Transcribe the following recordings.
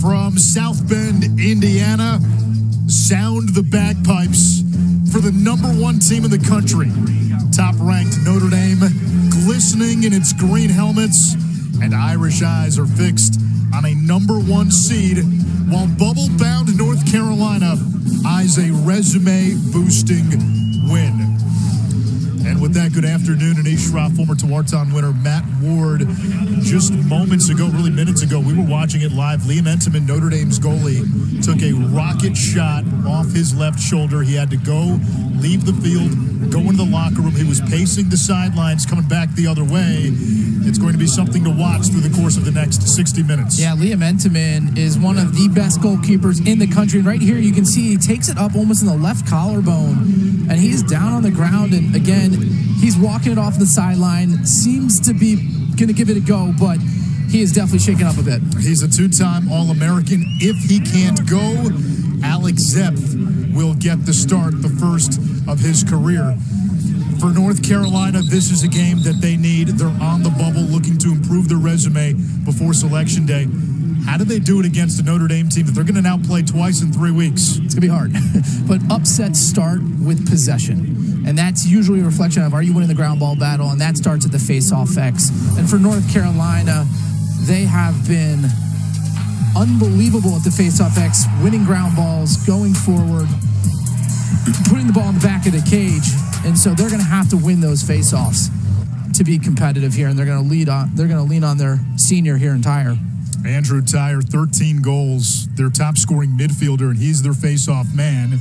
from South Bend, Indiana. Sound the bagpipes for the number one team in the country. Top-ranked Notre Dame, glistening in its green helmets, and Irish eyes are fixed on a number one seed, while bubble-bound North Carolina eyes a resume-boosting win. And with that, good afternoon. Anish Shroff, former Tewaaraton winner Matt Ward. Just moments ago, really minutes ago, we were watching it live. Liam Entenmann, Notre Dame's goalie, took a rocket shot off his left shoulder. He had to go, leave the field, go into the locker room. He was pacing the sidelines, coming back the other way. It's going to be something to watch through the course of the next 60 minutes. Yeah, Liam Entenmann is one of the best goalkeepers in the country. And right here, you can see he takes it up almost in the left collarbone, and he's down on the ground. And again, he's walking it off the sideline. Seems to be going to give it a go, but he is definitely shaken up a bit. He's a two-time All-American. If he can't go, Alex Zepf will get the start, the first of his career. For North Carolina, this is a game that they need. They're on the bubble, looking to improve their resume before Selection Day. How do they do it against a Notre Dame team that they're going to now play twice in 3 weeks? It's going to be hard. But upsets start with possession. And that's usually a reflection of, are you winning the ground ball battle? And that starts at the face-off X. And for North Carolina, they have been unbelievable at the face-off X, winning ground balls, going forward, putting the ball in the back of the cage. And so they're going to have to win those face-offs to be competitive here, and they're going to lean on their senior here in Tyre. Andrew Tyre, 13 goals, their top-scoring midfielder, and he's their face-off man.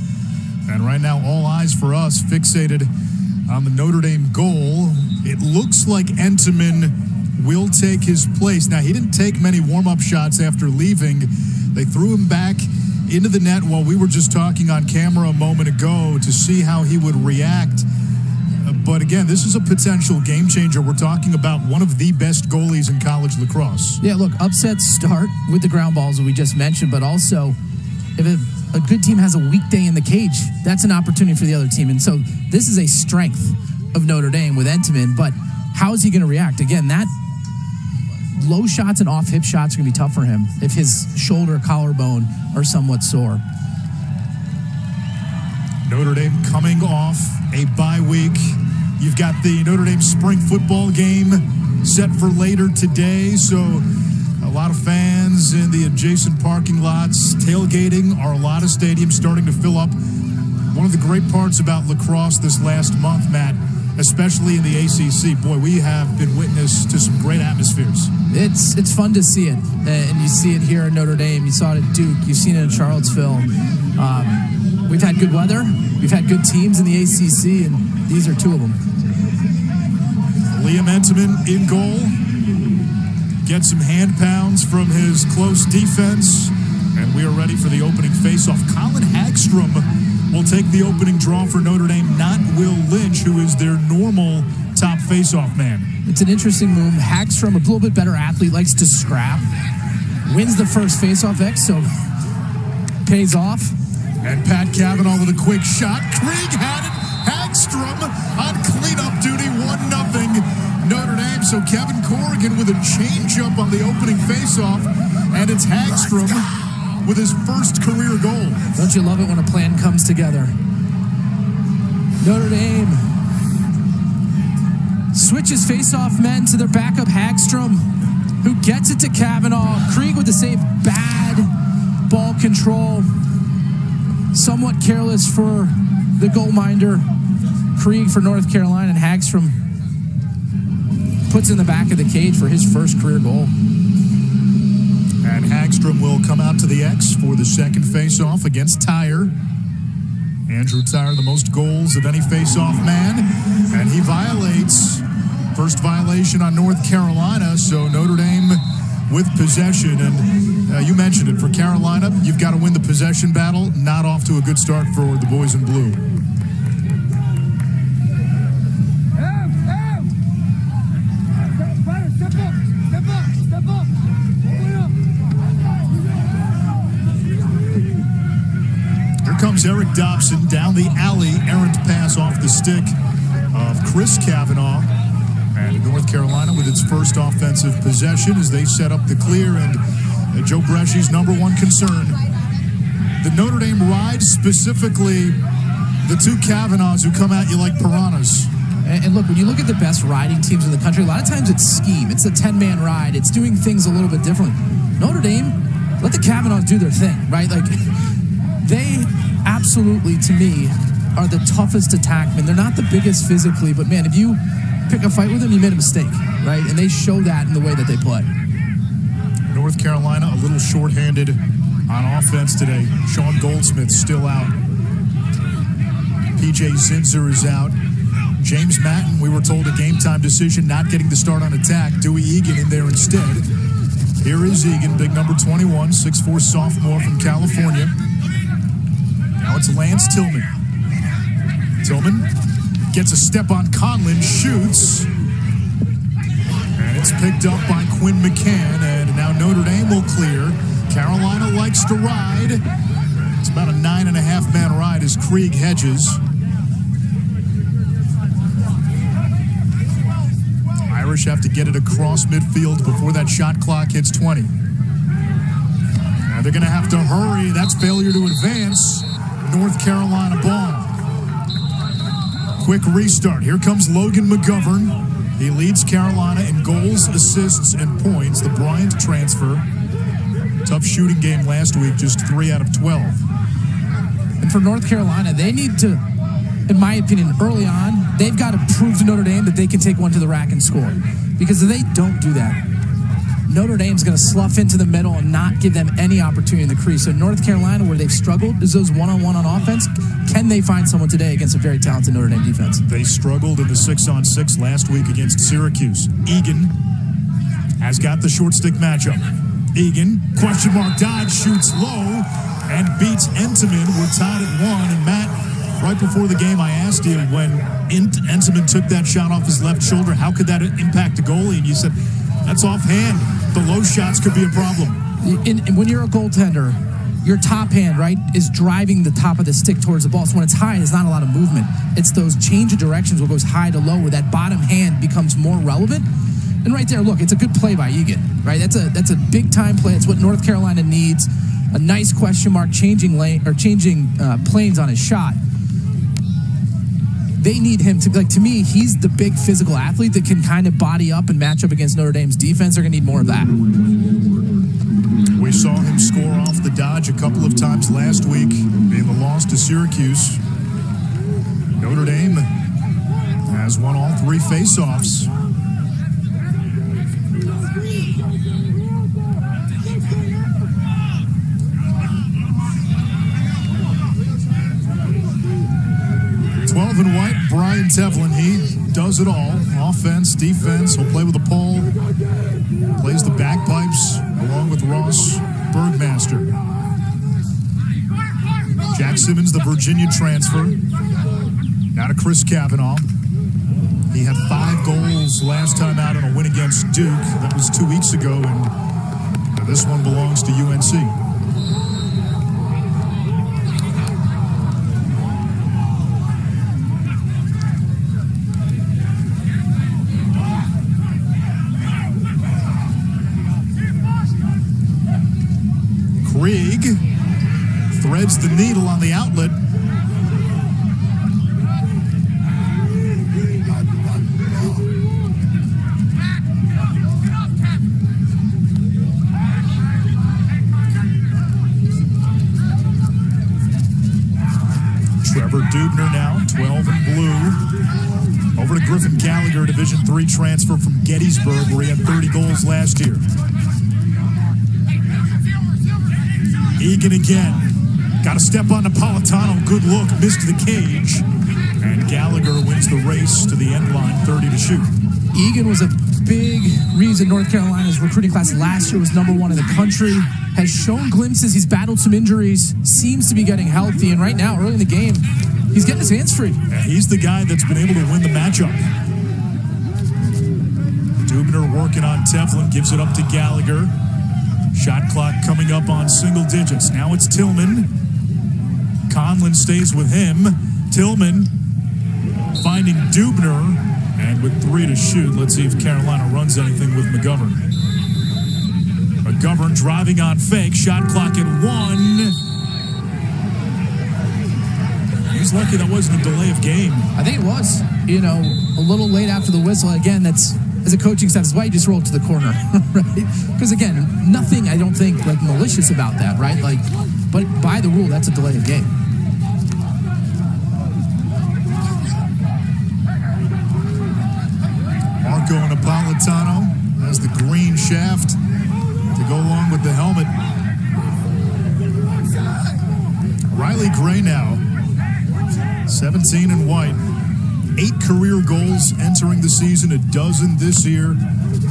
And right now, all eyes for us fixated on the Notre Dame goal. It looks like Entenmann will take his place. Now, he didn't take many warm-up shots after leaving. They threw him back into the net while we were just talking on camera a moment ago to see how he would react. But again, this is a potential game changer. We're talking about one of the best goalies in college lacrosse. Yeah, look, upsets start with the ground balls that we just mentioned, but also if a good team has a weekday in the cage, that's an opportunity for the other team. And so this is a strength of Notre Dame with Entenmann, but how is he going to react? Again, that low shots and off-hip shots are going to be tough for him if his shoulder, collarbone are somewhat sore. Notre Dame coming off a bye week. You've got the Notre Dame spring football game set for later today, so a lot of fans in the adjacent parking lots tailgating Arlotta Stadium starting to fill up. One of the great parts about lacrosse this last month, Matt, especially in the ACC, boy, we have been witness to some great atmospheres. It's fun to see it, and you see it here at Notre Dame. You saw it at Duke. You've seen it in Charlottesville. We've had good weather. We've had good teams in the ACC, and these are two of them. Liam Entenmann in goal. Get some hand pounds from his close defense, and we are ready for the opening faceoff. Colin Hagstrom will take the opening draw for Notre Dame, not Will Lynch, who is their normal top faceoff man. It's an interesting move. Hagstrom, a little bit better athlete, likes to scrap. Wins the first faceoff X, so pays off. And Pat Kavanagh with a quick shot. Krieg had it. Hagstrom on cleanup duty, 1-0 Notre Dame. So Kevin Corrigan with a change-up on the opening faceoff, and it's Hagstrom with his first career goal. Don't you love it when a plan comes together? Notre Dame switches face-off men to their backup Hagstrom, who gets it to Kavanagh. Krieg with the save. Bad ball control. Somewhat careless for the goalminder. Krieg for North Carolina, and Hagstrom puts in the back of the cage for his first career goal. And Hagstrom will come out to the X for the second face-off against Tyre. Andrew Tyre, the most goals of any face-off man, and he violates. First violation on North Carolina, so Notre Dame with possession. And you mentioned it, for Carolina, you've got to win the possession battle. Not off to a good start for the boys in blue. Here comes Eric Dobson down the alley, errant pass off the stick of Chris Kavanagh. And North Carolina with its first offensive possession as they set up the clear. And Joe Bresci's number one concern. The Notre Dame ride, specifically the two Kavanaghs who come at you like piranhas. And look, when you look at the best riding teams in the country, a lot of times it's scheme. It's a 10-man ride. It's doing things a little bit different. Notre Dame, let the Kavanaghs do their thing, right? Like, they absolutely, to me, are the toughest attackmen. They're not the biggest physically, but man, if you pick a fight with them, you made a mistake, right? And they show that in the way that they play. North Carolina a little shorthanded on offense today. Sean Goldsmith still out. PJ Zinzer is out. James Matan, we were told a game-time decision, not getting the start on attack. Dewey Egan in there instead. Here is Egan, big number 21, 6'4" sophomore from California. Now it's Lance Tillman. Tillman gets a step on Colin, shoots. And it's picked up by Quinn McCahon, and now Notre Dame will clear. Carolina likes to ride. It's about a 9.5-man ride as Krieg hedges. Irish have to get it across midfield before that shot clock hits 20. Now they're going to have to hurry. That's failure to advance. North Carolina ball. Quick restart. Here comes Logan McGovern. He leads Carolina in goals, assists, and points. The Bryant transfer. Tough shooting game last week, just 3 out of 12. And for North Carolina, they need to, in my opinion, early on, they've got to prove to Notre Dame that they can take one to the rack and score. Because if they don't do that, Notre Dame's going to slough into the middle and not give them any opportunity in the crease. So North Carolina, where they've struggled, is those one-on-one on offense. Can they find someone today against a very talented Notre Dame defense? They struggled in the 6-on-6 last week against Syracuse. Egan has got the short stick matchup. Egan, question mark, dodge, shoots low, and beats Entenmann. We're tied at 1. And Matt, right before the game, I asked you when Entenmann took that shot off his left shoulder, how could that impact a goalie? And you said, that's offhand. The low shots could be a problem. When you're a goaltender, your top hand, right, is driving the top of the stick towards the ball. So when it's high, there's not a lot of movement. It's those change of directions where it goes high to low, where that bottom hand becomes more relevant. And right there, look, it's a good play by Egan, right? That's a big-time play. It's what North Carolina needs. A nice question mark, changing lane or changing planes on his shot. They need him to, like, to me, he's the big physical athlete that can kind of body up and match up against Notre Dame's defense. They're going to need more of that. We saw him score off the dodge a couple of times last week in the loss to Syracuse. Notre Dame has won all 3 faceoffs. And white, Brian Tevlin, he does it all. Offense, defense, he'll play with the pole. Plays the bagpipes along with Ross Bergmaster. Jack Simmons, the Virginia transfer. Now to Chris Kavanagh. He had 5 goals last time out in a win against Duke. That was 2 weeks ago, and this one belongs to UNC. Krieg threads the needle on the outlet. Trevor Dubner now, 12 and blue. Over to Griffin Gallagher, Division III transfer from Gettysburg, where he had 30 goals last year. Egan again. Got a step on Napolitano. Good look. Missed the cage. And Gallagher wins the race to the end line, 30 to shoot. Egan was a big reason North Carolina's recruiting class last year was number 1 in the country. Has shown glimpses. He's battled some injuries. Seems to be getting healthy. And right now, early in the game, he's getting his hands free. Yeah, he's the guy that's been able to win the matchup. Dubner working on Tevlin. Gives it up to Gallagher. Shot clock coming up on single digits. Now it's Tillman. Conlon stays with him. Tillman finding Dubner. And with 3 to shoot, let's see if Carolina runs anything with McGovern. McGovern driving on fake. Shot clock at 1. He's lucky that wasn't a delay of game. I think it was. A little late after the whistle. Again, that's, as a coaching staff, that's why you just roll to the corner, right? Because, again, nothing, I don't think, malicious about that, right? But by the rule, that's a delay of game. Marco Napolitano has the green shaft to go along with the helmet. Reilly Gray now, 17 and white. 8 career goals entering the season, a dozen this year.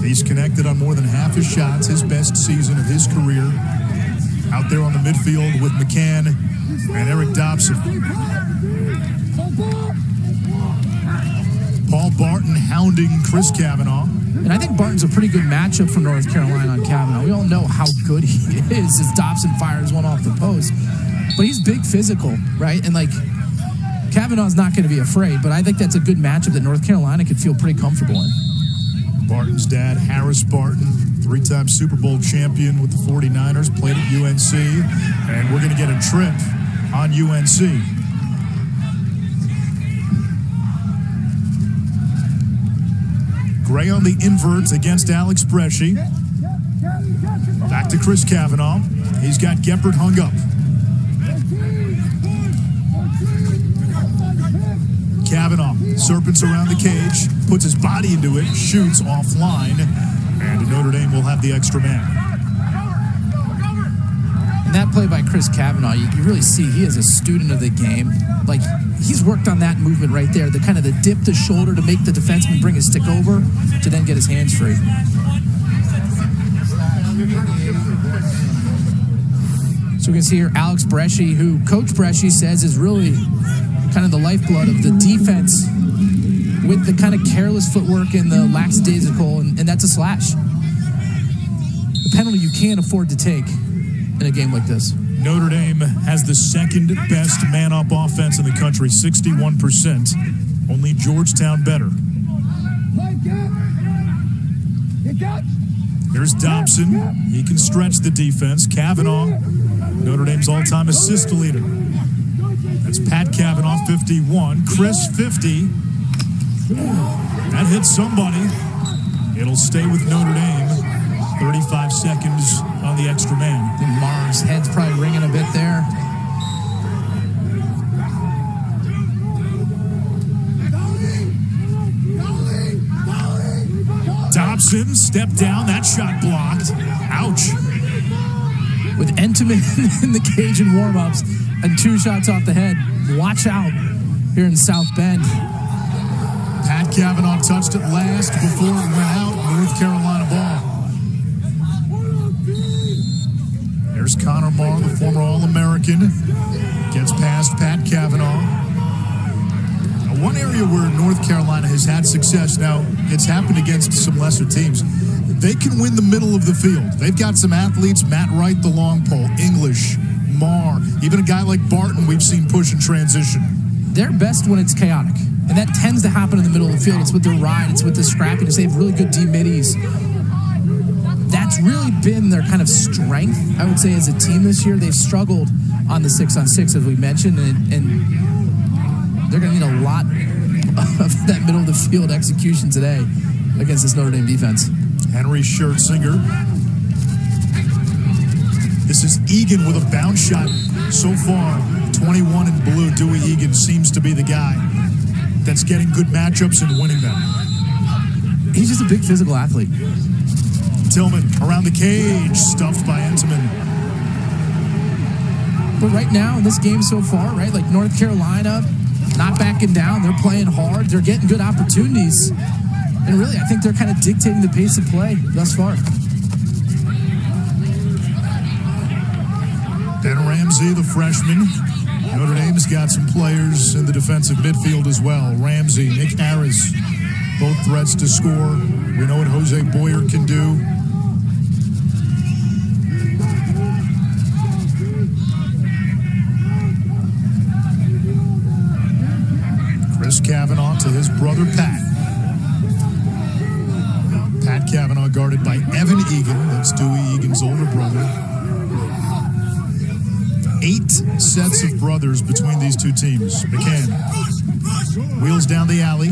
He's connected on more than half his shots, his best season of his career. Out there on the midfield with McCahon and Eric Dobson. Paul Barton hounding Chris Kavanagh. And I think Barton's a pretty good matchup for North Carolina on Kavanagh. We all know how good he is as Dobson fires one off the post. But he's big physical, right? And Kavanagh's not going to be afraid, but I think that's a good matchup that North Carolina could feel pretty comfortable in. Barton's dad, Harris Barton, 3-time Super Bowl champion with the 49ers, played at UNC, and we're going to get a trip on UNC. Gray on the invert against Alex Bresci. Back to Chris Kavanagh. He's got Geppert hung up. Kavanagh serpents around the cage, puts his body into it, shoots offline, and Notre Dame will have the extra man. And that play by Chris Kavanagh, you really see he is a student of the game. He's worked on that movement right there, the kind of the dip the shoulder to make the defenseman bring his stick over to then get his hands free. So we can see here Alex Bresci, who Coach Bresci says is really kind of the lifeblood of the defense with the kind of careless footwork and the lackadaisical, and that's a slash. The penalty you can't afford to take in a game like this. Notre Dame has the second best man-up offense in the country, 61%. Only Georgetown better. Here's Dobson. He can stretch the defense. Kavanagh, Notre Dame's all-time assist leader. That's Pat Kavanagh, 51. Chris, 50. That hits somebody. It'll stay with Notre Dame. 35 seconds on the extra man. I think Maher's head's probably ringing a bit there. Dobson stepped down. That shot blocked. Ouch. With Tillman in the cage in warm-ups and 2 shots off the head. Watch out here in South Bend. Pat Kavanagh touched it last before it went out. North Carolina ball. There's Connor Maher, the former All-American. Gets past Pat Kavanagh. Now, one area where North Carolina has had success, now it's happened against some lesser teams. They can win the middle of the field. They've got some athletes, Matt Wright, the long pole, English, Maher, even a guy like Barton we've seen push and transition. They're best when it's chaotic, and that tends to happen in the middle of the field. It's with their ride, it's with the scrappiness. They have really good D-middies. That's really been their kind of strength, I would say, as a team this year. They've struggled on the 6-on-6, as we mentioned, and they're going to need a lot of that middle of the field execution today against this Notre Dame defense. Henry Schertzinger. This is Egan with a bounce shot. So far, 21 in blue. Dewey Egan seems to be the guy that's getting good matchups and winning them. He's just a big physical athlete. Tillman around the cage, stuffed by Tillman. But right now in this game so far, right, North Carolina not backing down. They're playing hard. They're getting good opportunities. And really, I think they're kind of dictating the pace of play thus far. Ben Ramsey, the freshman. Notre Dame's got some players in the defensive midfield as well. Ramsey, Nick Harris, both threats to score. We know what Jose Boyer can do. Chris Kavanagh to his brother Pat. Pat Pat Kavanagh guarded by Evan Egan. That's Dewey, Egan's older brother. 8 sets of brothers between these two teams. McCahon wheels down the alley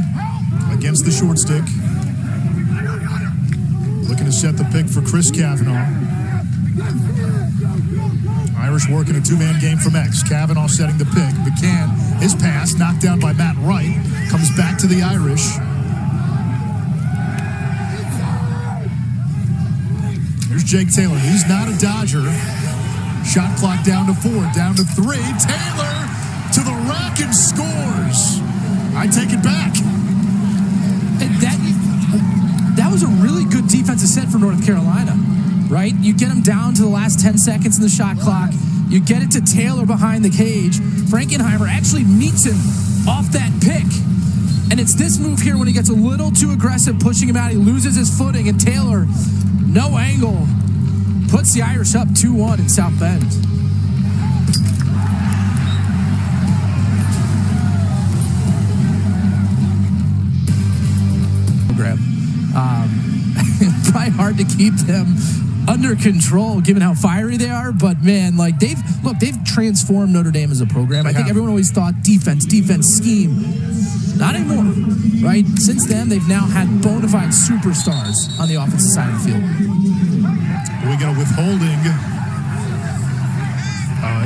against the short stick. Looking to set the pick for Chris Kavanagh. Irish working a two-man game from X. Kavanagh setting the pick. McCahon, his pass, knocked down by Matt Wright. Comes back to the Irish. Here's Jake Taylor. He's not a Dodger. Shot clock down to 4, down to 3. Taylor to the rack and scores. I take it back. That was a really good defensive set for North Carolina, right? You get them down to the last 10 seconds in the shot clock. You get it to Taylor behind the cage. Frankenheimer actually meets him off that pick. And it's this move here when he gets a little too aggressive, pushing him out. He loses his footing, and Taylor, no angle, puts the Irish up 2-1 in South Bend. Probably hard to keep them under control given how fiery they are, but man, like they've transformed Notre Dame as a program. I think everyone always thought defense, scheme. Not anymore, right? Since then, they've now had bona fide superstars on the offensive side of the field. We got a withholding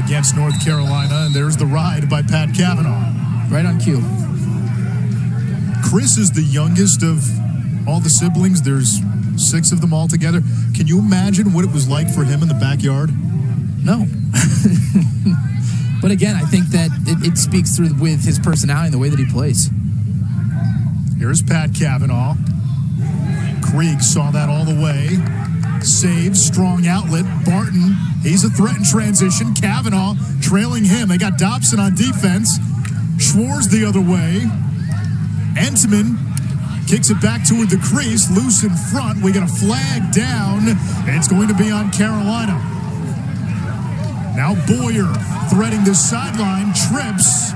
against North Carolina, and there's the ride by Pat Kavanagh. Right on cue. Chris is the youngest of all the siblings. There's 6 of them all together. Can you imagine what it was like for him in the backyard? No. But again, I think that it speaks through with his personality and the way that he plays. Here's Pat Kavanagh. Krieg saw that all the way. Saves, strong outlet. Barton, he's a threat in transition. Kavanagh trailing him. They got Dobson on defense. Schwartz the other way. Entman kicks it back toward the crease, loose in front. We got a flag down. It's going to be on Carolina. Now Boyer threading the sideline, trips.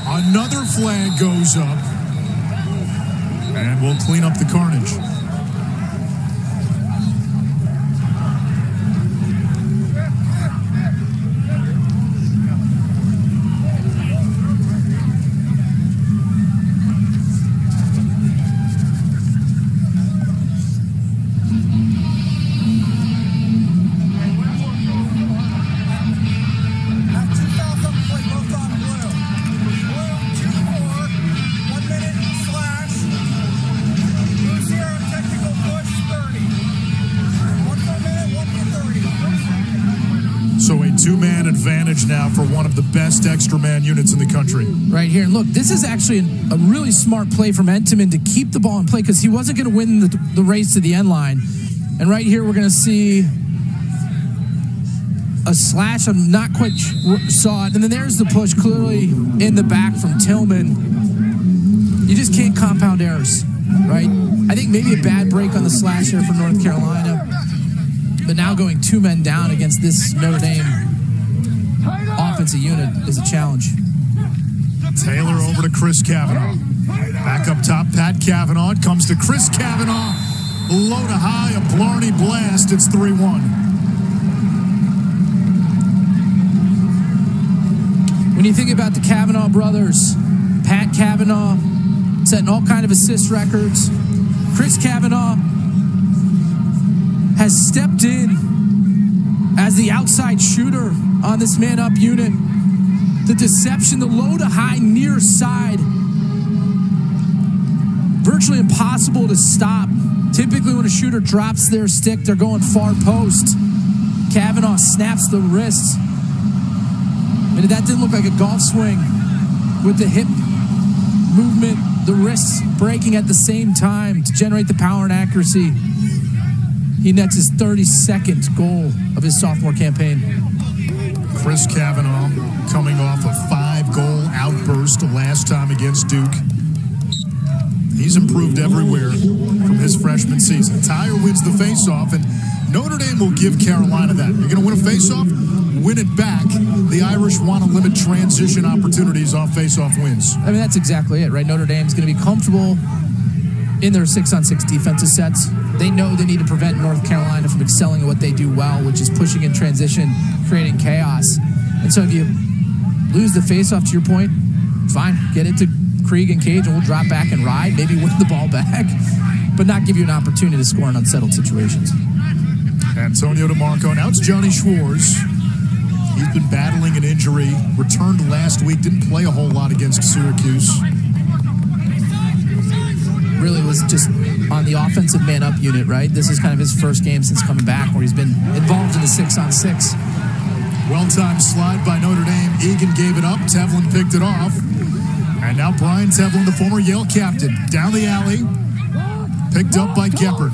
Another flag goes up. And we'll clean up the carnage. Two-man advantage now for one of the best extra man units in the country. Right here. And look, this is actually a really smart play from Entman to keep the ball in play because he wasn't going to win the race to the end line. And right here, we're going to see a slash. I'm not quite saw it. And then there's the push clearly in the back from Tillman. You just can't compound errors, right? I think maybe a bad break on the slash here for North Carolina. But now going 2 men down against this Notre Dame offensive unit is a challenge. Taylor over to Chris Kavanagh. Back up top, Pat Kavanagh. It comes to Chris Kavanagh. Low to high, a Blarney blast. It's 3-1. When you think about the Kavanagh brothers, Pat Kavanagh setting all kind of assist records. Chris Kavanagh has stepped in as the outside shooter on this man-up unit. The deception, the low to high near side, virtually impossible to stop. Typically when a shooter drops their stick, they're going far post. Kavanagh snaps the wrist. And that didn't look like a golf swing with the hip movement, the wrists breaking at the same time to generate the power and accuracy. He nets his 32nd goal of his sophomore campaign. Chris Kavanagh coming off a 5-goal outburst last time against Duke. He's improved everywhere from his freshman season. Tyre wins the faceoff, and Notre Dame will give Carolina that. You're going to win a faceoff, win it back. The Irish want to limit transition opportunities off faceoff wins. I mean, that's exactly it, right? Notre Dame's going to be comfortable in their 6-on-6 defensive sets. They know they need to prevent North Carolina from excelling at what they do well, which is pushing in transition, creating chaos. And so if you lose the faceoff, to your point, fine, get it to Krieg and Cage, and we'll drop back and ride, maybe win the ball back, but not give you an opportunity to score in unsettled situations. Antonio DeMarco. Now it's Johnny Schwartz. He's been battling an injury, returned last week, didn't play a whole lot against Syracuse. Really was just on the offensive man-up unit, right? This is kind of his first game since coming back where he's been involved in the 6-on-6. Well-timed slide by Notre Dame. Egan gave it up. Tevlin picked it off. And now Brian Tevlin, the former Yale captain, down the alley. Picked up by Geppert.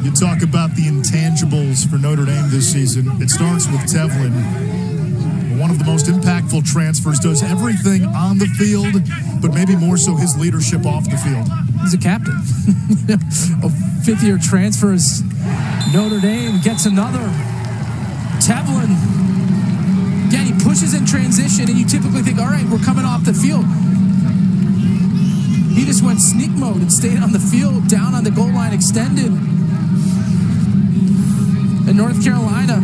You talk about the intangibles for Notre Dame this season. It starts with Tevlin. One of the most impactful transfers, does everything on the field, but maybe more so his leadership off the field. He's a captain. A fifth-year transfer is Notre Dame, gets another. Tevlin, again, he pushes in transition, and you typically think, all right, we're coming off the field. He just went sneak mode and stayed on the field, down on the goal line, extended. And North Carolina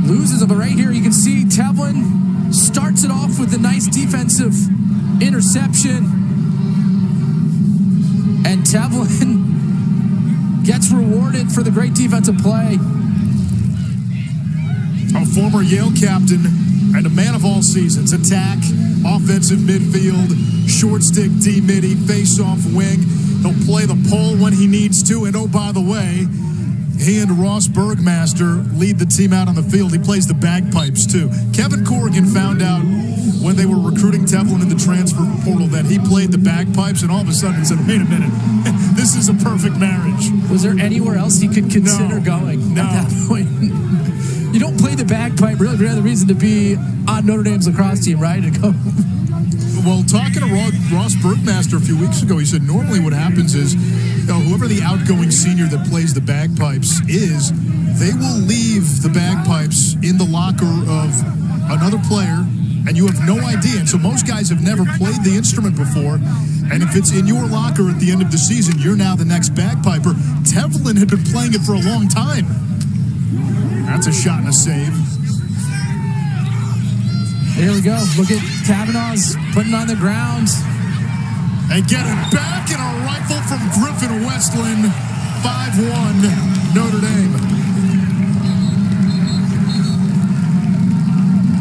loses it, but right here you can see Tevlin starts it off with a nice defensive interception. And Tevlin gets rewarded for the great defensive play. A former Yale captain and a man of all seasons. Attack, offensive midfield, short stick D-midi, face-off wing. He'll play the pole when he needs to. And oh, by the way, he and Ross Bergmaster lead the team out on the field. He plays the bagpipes, too. Kevin Corrigan found out when they were recruiting Tevlin in the transfer portal that he played the bagpipes, and all of a sudden said, wait a minute, this is a perfect marriage. Was there anywhere else he could consider going at that point? You don't play the bagpipe really for any other reason to be on Notre Dame's lacrosse team, right? And go. Well, talking to Ross Bergmaster a few weeks ago, he said normally what happens is whoever the outgoing senior that plays the bagpipes is, they will leave the bagpipes in the locker of another player, and you have no idea. And so most guys have never played the instrument before, and if it's in your locker at the end of the season, you're now the next bagpiper. Tevlin had been playing it for a long time. That's a shot and a save. Here we go. Look at Kavanagh's putting on the ground. And get it back in a rifle from Griffin Westlin. 5-1 Notre Dame.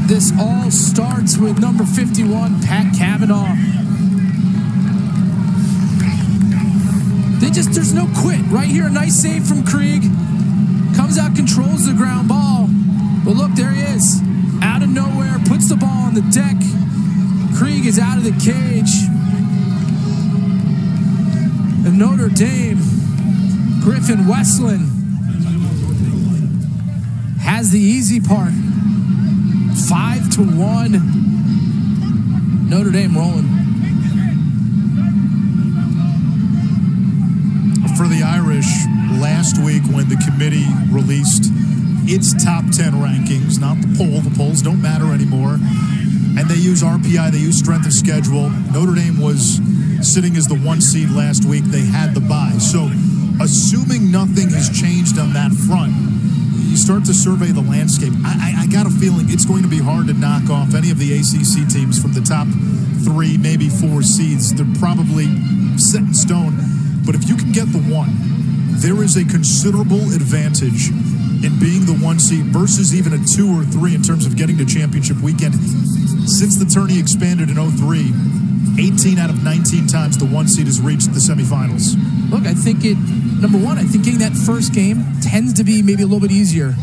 This all starts with number 51, Pat Kavanagh. There's no quit. Right here, a nice save from Krieg. Comes out, controls the ground ball. But look, there he is. Out of nowhere, puts the ball on the deck. Krieg is out of the cage. And Notre Dame, Griffin Westlin has the easy part. 5-1. Notre Dame rolling. For the Irish, last week when the committee released its top 10 rankings, not the poll. The polls don't matter anymore. And they use RPI, they use strength of schedule. Notre Dame was sitting as the 1 seed last week. They had the bye. So assuming nothing has changed on that front, you start to survey the landscape. I got a feeling it's going to be hard to knock off any of the ACC teams from the top 3, maybe 4 seeds. They're probably set in stone. But if you can get the 1, there is a considerable advantage in being the 1 seed versus even a 2 or 3 in terms of getting to championship weekend. Since the tourney expanded in 2003, 18 out of 19 times the 1 seed has reached the semifinals. Look, I think number one, I think getting that first game tends to be maybe a little bit easier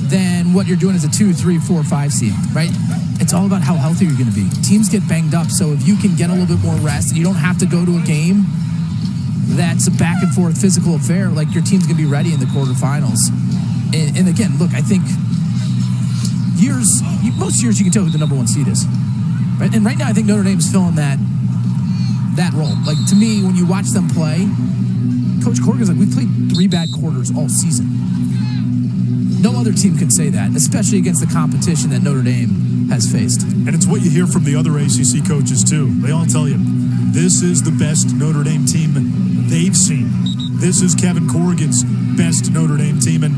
than what you're doing as a 2, 3, 4, 5 seed, right? It's all about how healthy you're going to be. Teams get banged up, so if you can get a little bit more rest and you don't have to go to a game that's a back and forth physical affair, like your team's going to be ready in the quarterfinals. And again, look, I think most years you can tell who the number 1 seed is. Right? And right now I think Notre Dame's filling that role. Like, to me, when you watch them play, Coach Corrigan's like, we played 3 bad quarters all season. No other team can say that, especially against the competition that Notre Dame has faced. And it's what you hear from the other ACC coaches, too. They all tell you, This is the best Notre Dame team they've seen. This is Kevin Corrigan's best Notre Dame team. And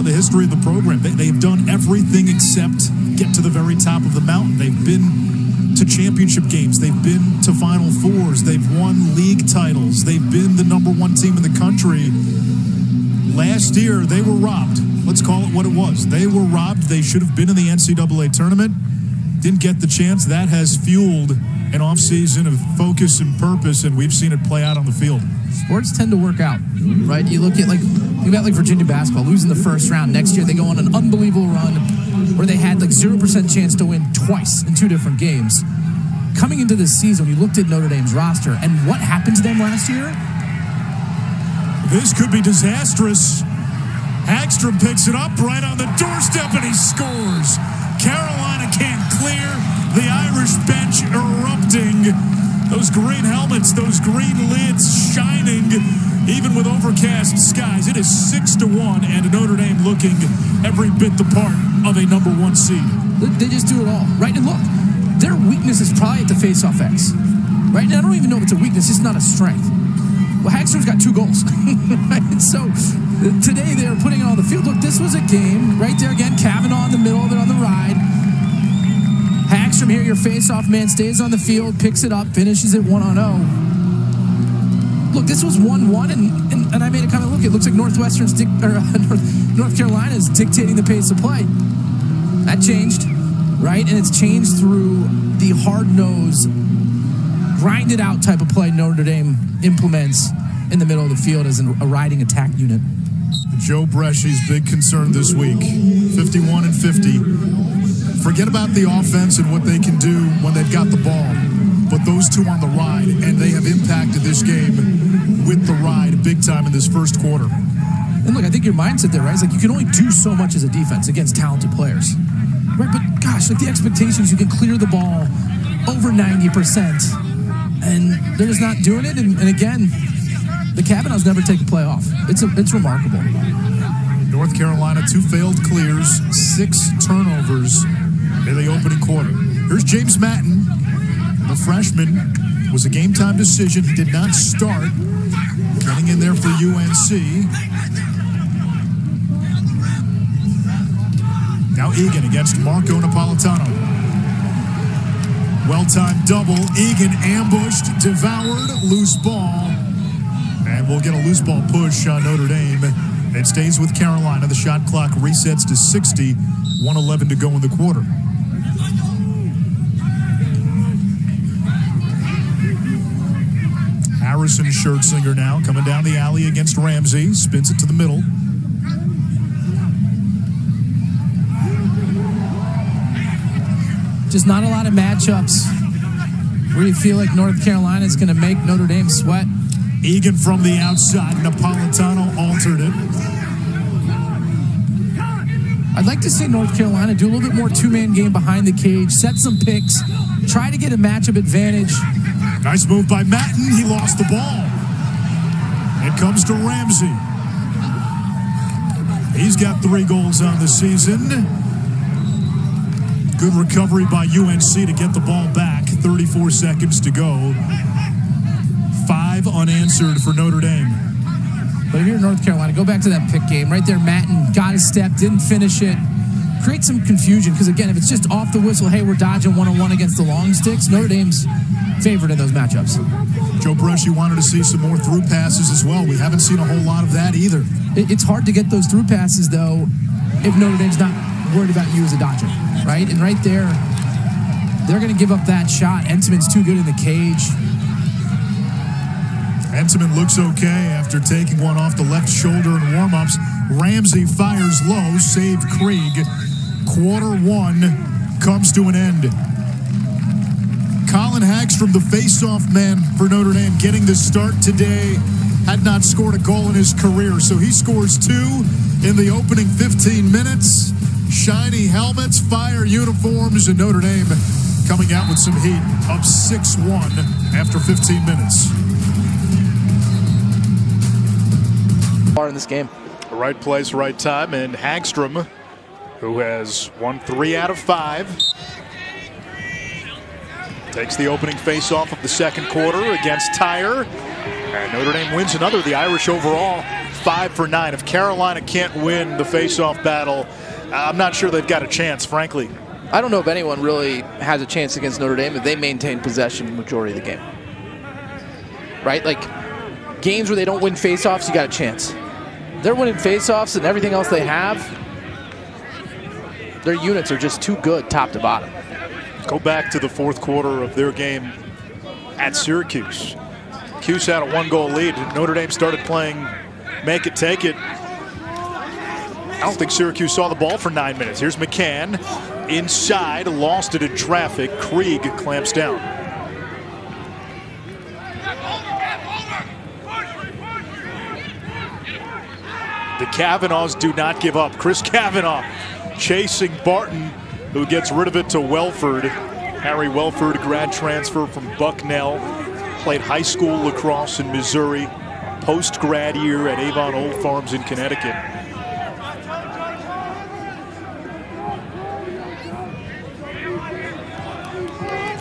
the history of the program, they've done everything except get to the very top of the mountain. They've been to championship games. They've been to Final Fours. They've won league titles. They've been the #1 team in the country. Last year, they were robbed. Let's call it what it was. They were robbed. They should have been in the NCAA tournament. Didn't get the chance. That has fueled an offseason of focus and purpose, and we've seen it play out on the field. Sports tend to work out, right? You look at like Virginia basketball, losing the first round. Next year, they go on an unbelievable run where they had like 0% chance to win twice in 2 different games. Coming into this season, you looked at Notre Dame's roster, and what happened to them last year? This could be disastrous. Hagstrom picks it up right on the doorstep, and he scores. Carolina can't clear. The Irish bench erupting. Those green helmets, those green lids shining, even with overcast skies. It is 6-1, and Notre Dame looking every bit the part of a #1 seed. They just do it all, right? And look, their weakness is probably at the face-off X. Right now, I don't even know if it's a weakness. It's not a strength. Well, Hagstrom's got 2 goals. Right? So today they're putting it on the field. Look, this was a game right there again. Kavanagh in the middle of it on the ride. Hagstrom here, your face-off man, stays on the field, picks it up, finishes it 1-0. Look, this was 1-1, and I made a comment. Look, it looks like North Carolina is dictating the pace of play. That changed, right? And it's changed through the hard-nosed, grind-it-out type of play Notre Dame implements in the middle of the field as a riding attack unit. Joe Bresci's big concern this week, 51-50. Forget about the offense and what they can do when they've got the ball. But those two on the ride, and they have impacted this game with the ride big time in this first quarter. And look, I think your mindset there, right? It's like you can only do so much as a defense against talented players. Right, but gosh, like the expectations, you can clear the ball over 90%. And they're just not doing it. And again, the Kavanaghs never take a play off. It's remarkable. North Carolina, 2 failed clears, 6 turnovers in the opening quarter. Here's James Matan, the freshman. Was a game-time decision. He did not start. Getting in there for UNC. Now Egan against Marco Napolitano. Well-timed double. Egan ambushed, devoured, loose ball. And we'll get a loose ball push on Notre Dame. It stays with Carolina. The shot clock resets to 60. 1:11 to go in the quarter. Harrison Schertzinger now coming down the alley against Ramsey. Spins it to the middle. Just not a lot of matchups where you feel like North Carolina is going to make Notre Dame sweat. Egan from the outside. Napolitano altered it. I'd like to see North Carolina do a little bit more 2-man game behind the cage, set some picks, try to get a matchup advantage. Nice move by Matan. He lost the ball. It comes to Ramsey. He's got 3 goals on the season. Good recovery by UNC to get the ball back. 34 seconds to go. 5 unanswered for Notre Dame. But if you're North Carolina, go back to that pick game. Right there, Matan got his step, didn't finish it. Create some confusion, because again, if it's just off the whistle, hey, we're dodging 1-on-1 against the long sticks, Notre Dame's favored in those matchups. Joe Bresci wanted to see some more through passes as well. We haven't seen a whole lot of that either. It's hard to get those through passes, though, if Notre Dame's not worried about you as a dodger, right? And right there, they're going to give up that shot. Entenmann's too good in the cage. Tillman looks okay after taking one off the left shoulder in warm-ups. Ramsey fires low, save Krieg. Quarter 1 comes to an end. Colin Hagstrom, the face-off man for Notre Dame, getting the start today. Had not scored a goal in his career, so he scores 2 in the opening 15 minutes. Shiny helmets, fire uniforms, and Notre Dame coming out with some heat, up 6-1 after 15 minutes. In this game. Right place, right time, and Hagstrom, who has won 3 out of 5. Takes the opening face-off of the second quarter against Tyre. And Notre Dame wins another. The Irish overall 5 for 9. If Carolina can't win the face-off battle, I'm not sure they've got a chance, frankly. I don't know if anyone really has a chance against Notre Dame if they maintain possession the majority of the game. Right? Like, games where they don't win face-offs, you got a chance. They're winning face-offs and everything else they have. Their units are just too good top to bottom. Go back to the fourth quarter of their game at Syracuse. Cuse had a 1-goal lead. Notre Dame started playing make it, take it. I don't think Syracuse saw the ball for 9 minutes. Here's McCahon inside, lost it in traffic. Krieg clamps down. The Kavanaghs do not give up. Chris Kavanagh chasing Barton, who gets rid of it to Welford. Harry Welford, grad transfer from Bucknell. Played high school lacrosse in Missouri. Post-grad year at Avon Old Farms in Connecticut.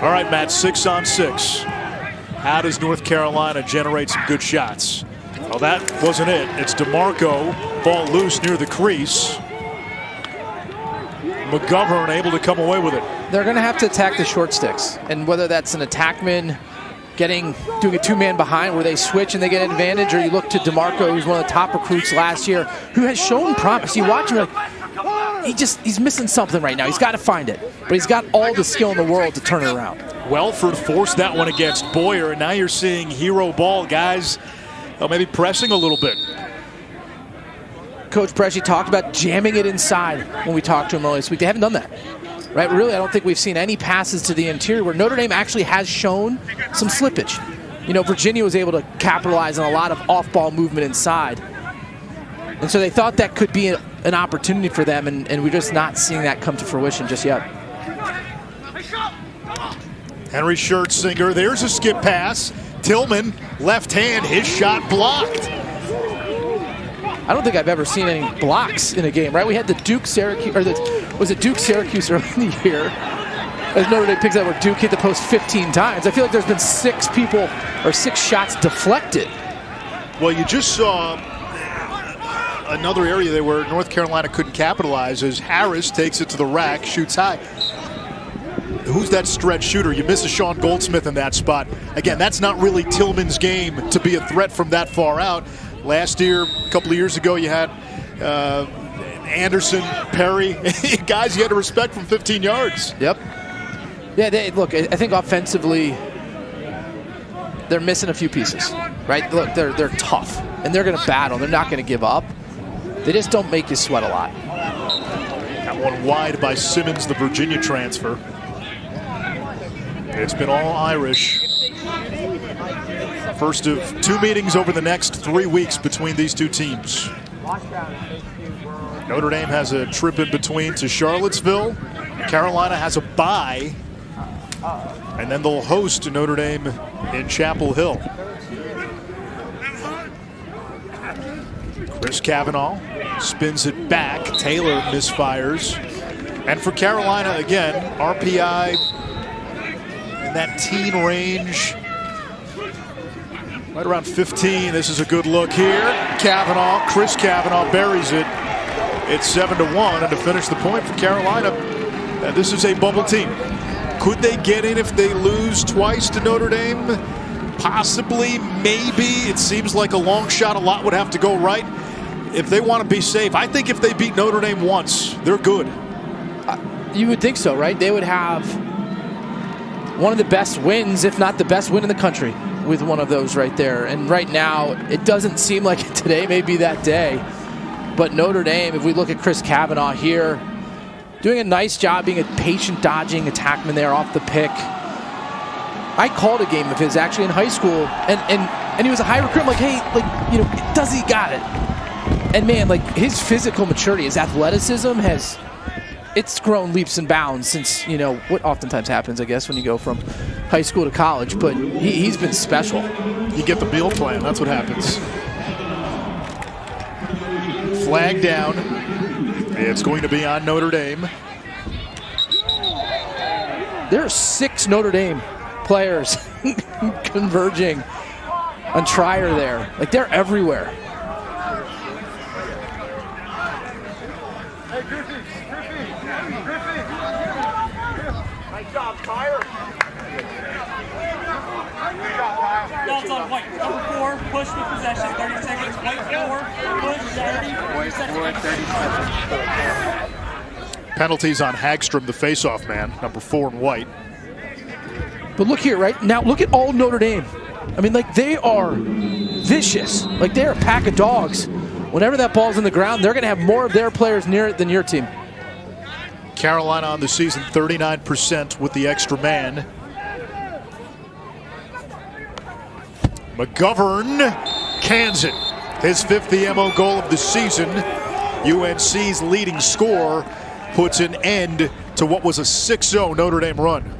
All right, Matt, 6-on-6. How does North Carolina generate some good shots? Well, that wasn't it. It's DeMarco, ball loose near the crease. McGovern able to come away with it. They're going to have to attack the short sticks, and whether that's an attackman doing a two-man behind where they switch and they get an advantage, or you look to DeMarco, who's one of the top recruits last year, who has shown promise. You watch him, like, he's missing something right now. He's got to find it, but he's got all the skill in the world to turn it around. Welford forced that one against Boyer, and now you're seeing hero ball guys maybe pressing a little bit. Coach Bresci talked about jamming it inside when we talked to him earlier this week. They haven't done that, right? Really, I don't think we've seen any passes to the interior where Notre Dame actually has shown some slippage. You know, Virginia was able to capitalize on a lot of off-ball movement inside. And so they thought that could be an opportunity for them, and we're just not seeing that come to fruition just yet. Henry Schertzinger, there's a skip pass. Tillman, left hand, his shot blocked. I don't think I've ever seen any blocks in a game, right? We had the Duke-Syracuse, or was it Duke-Syracuse early in the year? As Notre Dame picks up where Duke hit the post 15 times. I feel like there's been 6 shots deflected. Well, you just saw another area there where North Carolina couldn't capitalize as Harris takes it to the rack, shoots high. Who's that stretch shooter? You miss a Sean Goldsmith in that spot. Again, that's not really Tillman's game to be a threat from that far out. Last year, a couple of years ago, you had Anderson, Perry, guys you had to respect from 15 yards. Yep. Yeah, look, I think offensively, they're missing a few pieces, right? Look, they're tough, and they're going to battle. They're not going to give up. They just don't make you sweat a lot. Got one wide by Simmons, the Virginia transfer. It's been all Irish. First of 2 meetings over the next 3 weeks between these two teams. Notre Dame has a trip in between to Charlottesville. Carolina has a bye. And then they'll host Notre Dame in Chapel Hill. Chris Kavanagh spins it back. Taylor misfires. And for Carolina, again, RPI in that teen range. Right around 15. This is a good look here. Kavanagh, Chris Kavanagh buries it. It's 7-1, and to finish the point for Carolina, this is a bubble team. Could they get in if they lose twice to Notre Dame? Possibly, maybe. It seems like a long shot. A lot would have to go right if they want to be safe. I think if they beat Notre Dame once, they're good. You would think so, right? They would have one of the best wins, if not the best win in the country, with one of those right there. And right now, it doesn't seem like today may be that day. But Notre Dame, if we look at Chris Kavanagh here, doing a nice job being a patient dodging attackman there off the pick. I called a game of his actually in high school, and he was a high recruit. I'm like, hey, like, you know, does he got it? And man, like, his physical maturity, his athleticism it's grown leaps and bounds since, you know, what oftentimes happens, I guess, when you go from high school to college. But he's been special. You get the meal plan, that's what happens. Flag down. It's going to be on Notre Dame. There are 6 Notre Dame players converging on Trier there. Like, they're everywhere. Hey, Griffin. Nice job, Trier. Ball's on white. Number 4, push with possession. 30 seconds. White 4, push 30 seconds. Penalties on Hagstrom, the face-off man, number 4 in white. But look here, right? Now, look at all Notre Dame. I mean, like, they are vicious. Like, they're a pack of dogs. Whenever that ball's in the ground, they're going to have more of their players near it than your team. Carolina on the season, 39% with the extra man. McGovern cans it. His 5th EMO goal of the season. UNC's leading scorer puts an end to what was a 6-0 Notre Dame run.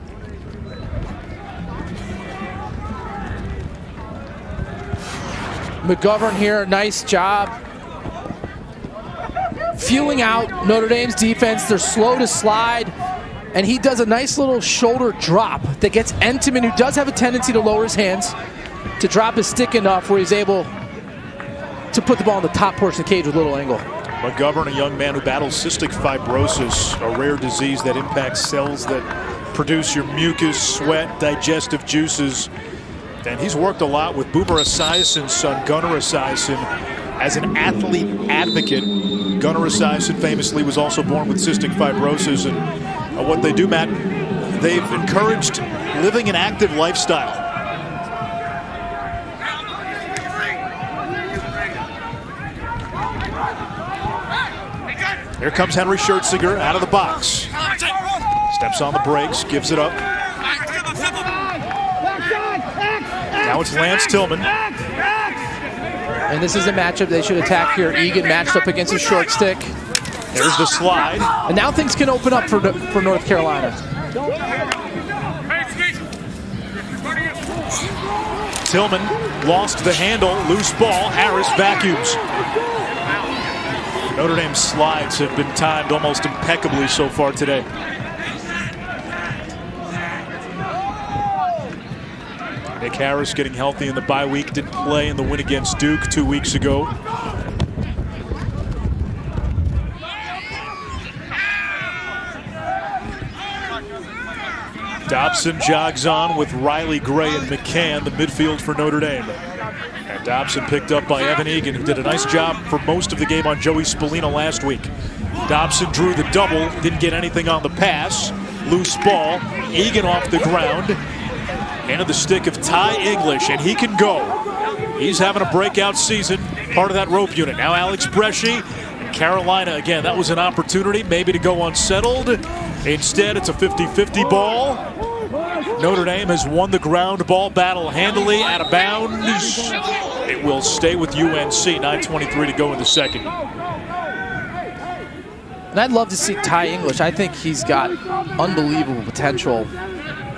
McGovern here, nice job. Feeling out Notre Dame's defense. They're slow to slide. And he does a nice little shoulder drop that gets Tillman, who does have a tendency to lower his hands, to drop his stick enough where he's able to put the ball in the top portion of the cage with a little angle. McGovern, a young man who battles cystic fibrosis, a rare disease that impacts cells that produce your mucus, sweat, digestive juices. And he's worked a lot with Boomer Esiason's son, Gunnar Esiason, as an athlete advocate. Gunnar Esiason famously was also born with cystic fibrosis. And what they do, Matt, they've encouraged living an active lifestyle. Here comes Henry Schertzinger out of the box. Steps on the brakes, gives it up. Now it's Lance Tillman. And this is a matchup they should attack here. Egan matched up against a short stick. There's the slide. And now things can open up for North Carolina. Tillman lost the handle, loose ball. Harris vacuums. Notre Dame's slides have been timed almost impeccably so far today. Nick Harris getting healthy in the bye week. Didn't play in the win against Duke 2 weeks ago. Dobson jogs on with Reilly, Gray, and McCahon, the midfield for Notre Dame. And Dobson picked up by Evan Egan, who did a nice job for most of the game on Joey Spallina last week. Dobson drew the double, didn't get anything on the pass. Loose ball, Egan off the ground. Into the stick of Ty English, and he can go. He's having a breakout season, part of that rope unit. Now Alex Bresci, Carolina, again, that was an opportunity maybe to go unsettled. Instead, it's a 50-50 ball. Notre Dame has won the ground ball battle handily, out of bounds. It will stay with UNC, 9:23 to go in the second. And I'd love to see Ty English. I think he's got unbelievable potential.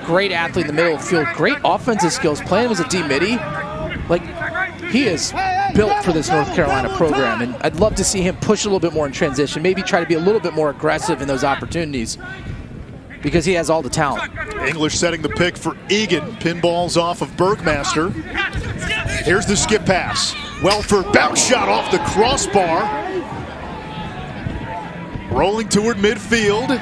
Great athlete in the middle of the field, great offensive skills, playing him as a D-midi. Like, he is built for this North Carolina program, and I'd love to see him push a little bit more in transition, maybe try to be a little bit more aggressive in those opportunities, because he has all the talent. English setting the pick for Egan. Pinballs off of Bergmaster. Here's the skip pass. Welford bounce shot off the crossbar. Rolling toward midfield.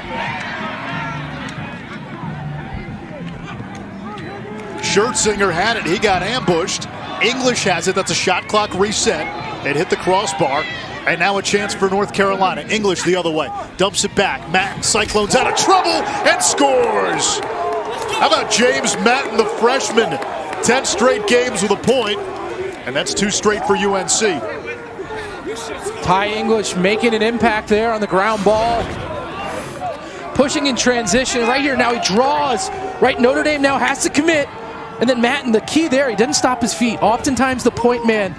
Schertzinger had it. He got ambushed. English has it. That's a shot clock reset. It hit the crossbar. And now a chance for North Carolina. English the other way. Dumps it back. Matan, Cyclones out of trouble and scores. How about James Matan, the freshman? 10 straight games with a point. And that's 2 straight for UNC. Ty English making an impact there on the ground ball. Pushing in transition. Right here now he draws. Right, Notre Dame now has to commit. And then Matan, the key there, he doesn't stop his feet. Oftentimes the point man,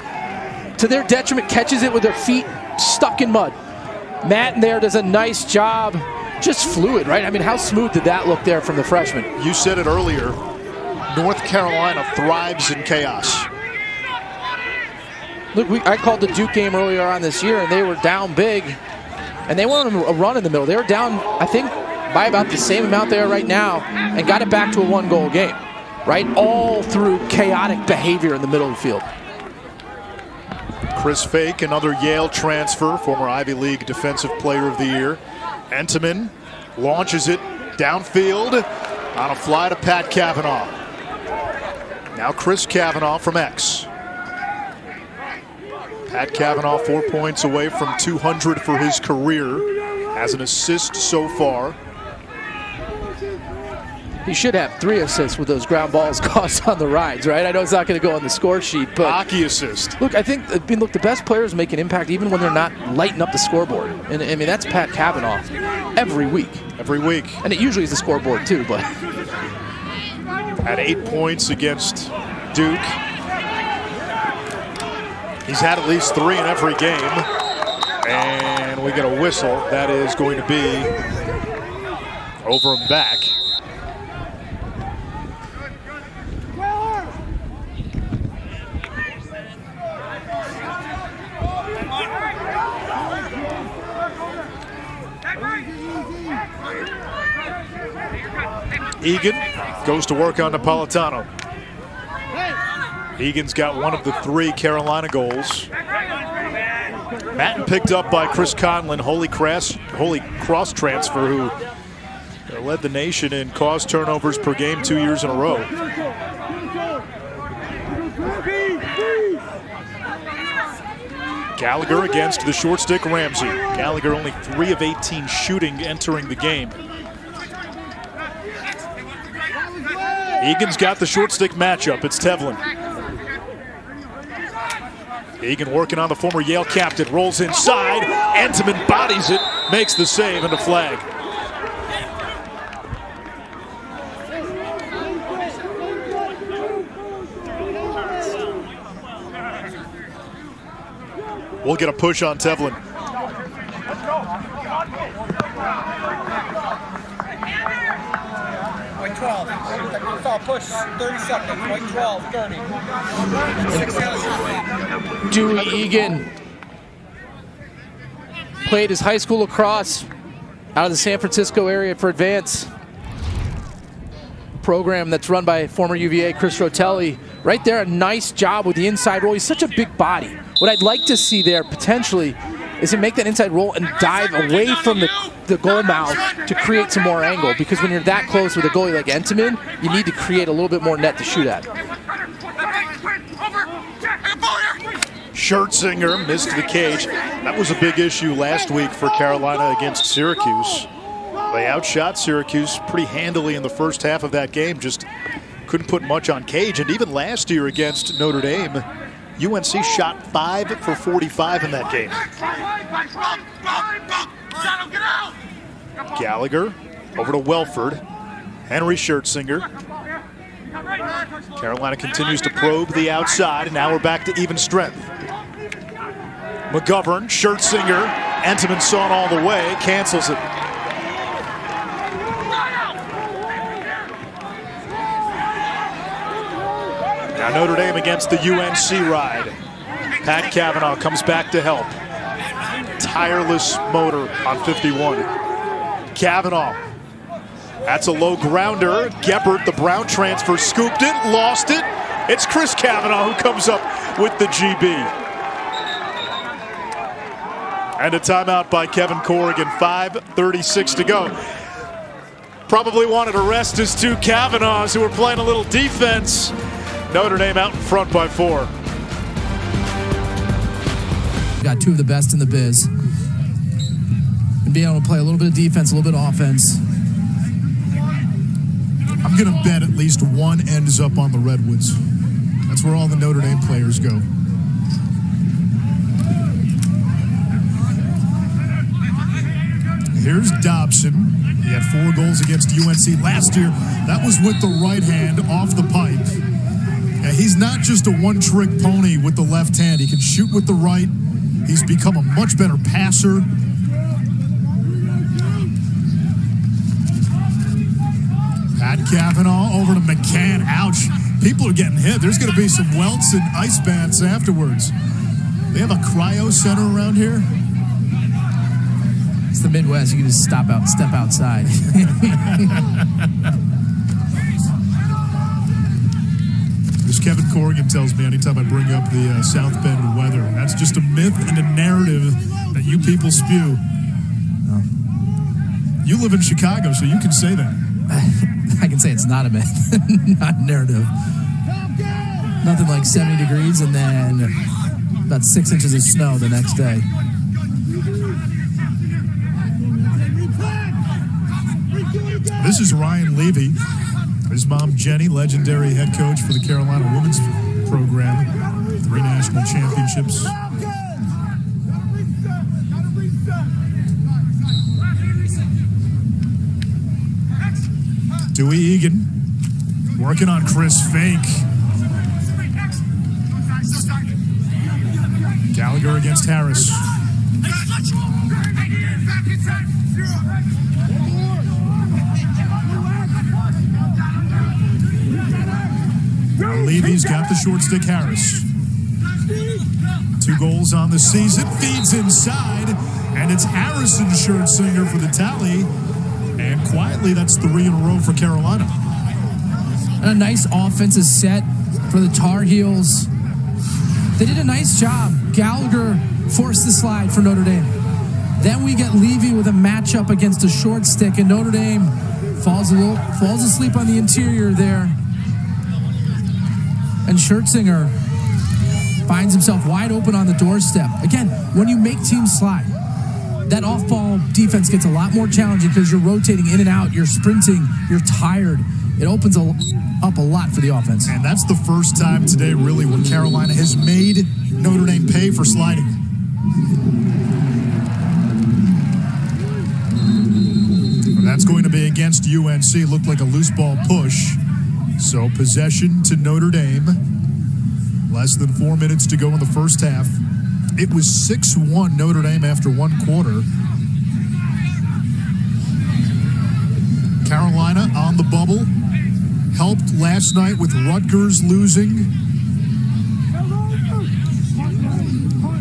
to their detriment, catches it with their feet stuck in mud. Matan there does a nice job. Just fluid, right? I mean, how smooth did that look there from the freshman? You said it earlier. North Carolina thrives in chaos. Look, I called the Duke game earlier on this year, and they were down big. And they went on a run in the middle. They were down, I think, by about the same amount they are right now, and got it back to a 1-goal game. right? All through chaotic behavior in the middle of the field. Chris Fake, another Yale transfer, former Ivy League Defensive Player of the Year. Tillman launches it downfield on a fly to Pat Kavanagh. Now Chris Kavanagh from X. Pat Kavanagh 4 points away from 200 for his career. Has an assist so far. He should have 3 assists with those ground balls caused on the rides, right? I know it's not going to go on the score sheet, but hockey assist. Look, I think the best players make an impact even when they're not lighting up the scoreboard. And I mean, that's Pat Kavanagh every week. Every week. And it usually is the scoreboard too, but had 8 points against Duke. He's had at least 3 in every game. And we get a whistle. That is going to be over and back. Egan goes to work on Napolitano. Egan's got one of the 3 Carolina goals. Matan picked up by Chris Colin, Holy Cross transfer, who led the nation in caused turnovers per game 2 years in a row. Gallagher against the short stick Ramsey. Gallagher only 3 of 18 shooting entering the game. Egan's got the short stick matchup. It's Tevlin. Egan working on the former Yale captain. Rolls inside. Tillman bodies it. Makes the save and a flag. We'll get a push on Tevlin. White 12. Foul push, 30 seconds. White 12, 30. Dewey Egan played his high school lacrosse out of the San Francisco area for Advance. Program that's run by former UVA Chris Ricciardelli. Right there, a nice job with the inside roll. He's such a big body. What I'd like to see there potentially is to make that inside roll and dive away from the goal mouth to create some more angle, because when you're that close with a goalie like Tillman, you need to create a little bit more net to shoot at. Schertzinger missed the cage. That was a big issue last week for Carolina against Syracuse. They outshot Syracuse pretty handily in the first half of that game, just couldn't put much on cage. And even last year against Notre Dame, UNC shot 5 for 45 in that game. Gallagher over to Welford. Henry Schertzinger. Carolina continues to probe the outside, and now we're back to even strength. McGovern, Schertzinger, Tillman saw it all the way, cancels it. Now Notre Dame against the UNC ride. Pat Kavanagh comes back to help. Tireless motor on 51. Kavanagh. That's a low grounder. Geppert, the Brown transfer, scooped it, lost it. It's Chris Kavanagh who comes up with the GB. And a timeout by Kevin Corrigan, 5:36 to go. Probably wanted to rest his 2 Kavanaghs who were playing a little defense. Notre Dame out in front by 4. Got 2 of the best in the biz. And being able to play a little bit of defense, a little bit of offense. I'm going to bet at least one ends up on the Redwoods. That's where all the Notre Dame players go. Here's Dobson. He had 4 goals against UNC last year. That was with the right hand off the pipe. And he's not just a one-trick pony with the left hand. He can shoot with the right. He's become a much better passer. Pat Kavanagh over to McCahon. Ouch. People are getting hit. There's going to be some welts and ice baths afterwards. They have a cryo center around here. It's the Midwest. You can just step outside. Kevin Corrigan tells me anytime I bring up the South Bend weather. That's just a myth and a narrative that you people spew. Oh. You live in Chicago, so you can say that. I can say it's not a myth, not a narrative. Nothing like 70 degrees and then about 6 inches of snow the next day. This is Ryan Levy. His mom, Jenny, legendary head coach for the Carolina women's program. 3 national championships. Dewey Egan working on Chris Fake. Gallagher against Harris. Levy's got the short stick Harris. 2 goals on the season. Feeds inside. And it's Harris and Schertzinger for the tally. And quietly, that's 3 in a row for Carolina. And a nice offensive set for the Tar Heels. They did a nice job. Gallagher forced the slide for Notre Dame. Then we get Levy with a matchup against a short stick, and Notre Dame falls asleep on the interior there. And Schertzinger finds himself wide open on the doorstep. Again, when you make teams slide, that off-ball defense gets a lot more challenging because you're rotating in and out, you're sprinting, you're tired. It opens up a lot for the offense. And that's the first time today, really, when Carolina has made Notre Dame pay for sliding. And that's going to be against UNC. Looked like a loose ball push. So possession to Notre Dame. Less than 4 minutes to go in the first half. It was 6-1 Notre Dame after 1 quarter. Carolina on the bubble. Helped last night with Rutgers losing.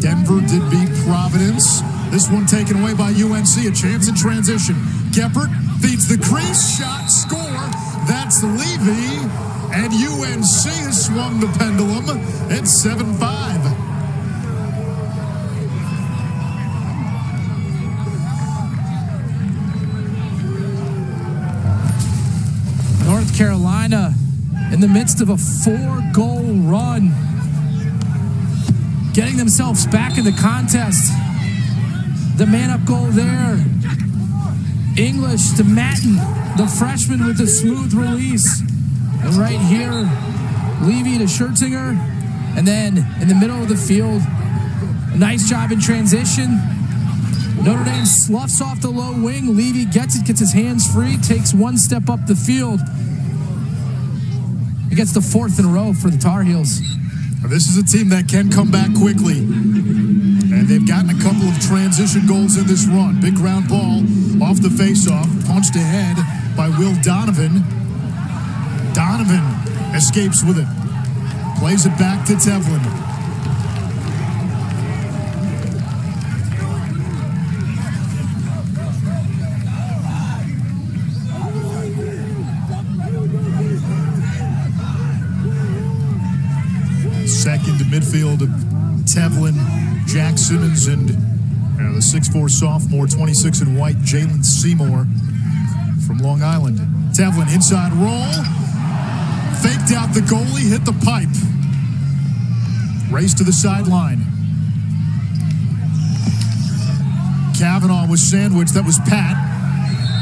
Denver did beat Providence. This one taken away by UNC. A chance in transition. Geppert feeds the crease. Shot, score. That's Levy. And UNC has swung the pendulum. It's 7-5. North Carolina in the midst of a 4-goal run, getting themselves back in the contest. The man-up goal there. English to Matan, the freshman with a smooth release. And right here, Levy to Schertzinger. And then in the middle of the field, a nice job in transition. Notre Dame sloughs off the low wing. Levy gets it, gets his hands free, takes 1 step up the field. He gets the 4th in a row for the Tar Heels. This is a team that can come back quickly. And they've gotten a couple of transition goals in this run. Big ground ball off the faceoff, punched ahead by Will Donovan. Donovan escapes with it. Plays it back to Tevlin. Second to midfield, Tevlin, Jack Simmons, and the 6'4" sophomore, 26 in white, Jalen Seymour from Long Island. Tevlin, inside roll. Faked out the goalie, hit the pipe. Race to the sideline. Kavanagh was sandwiched. That was Pat.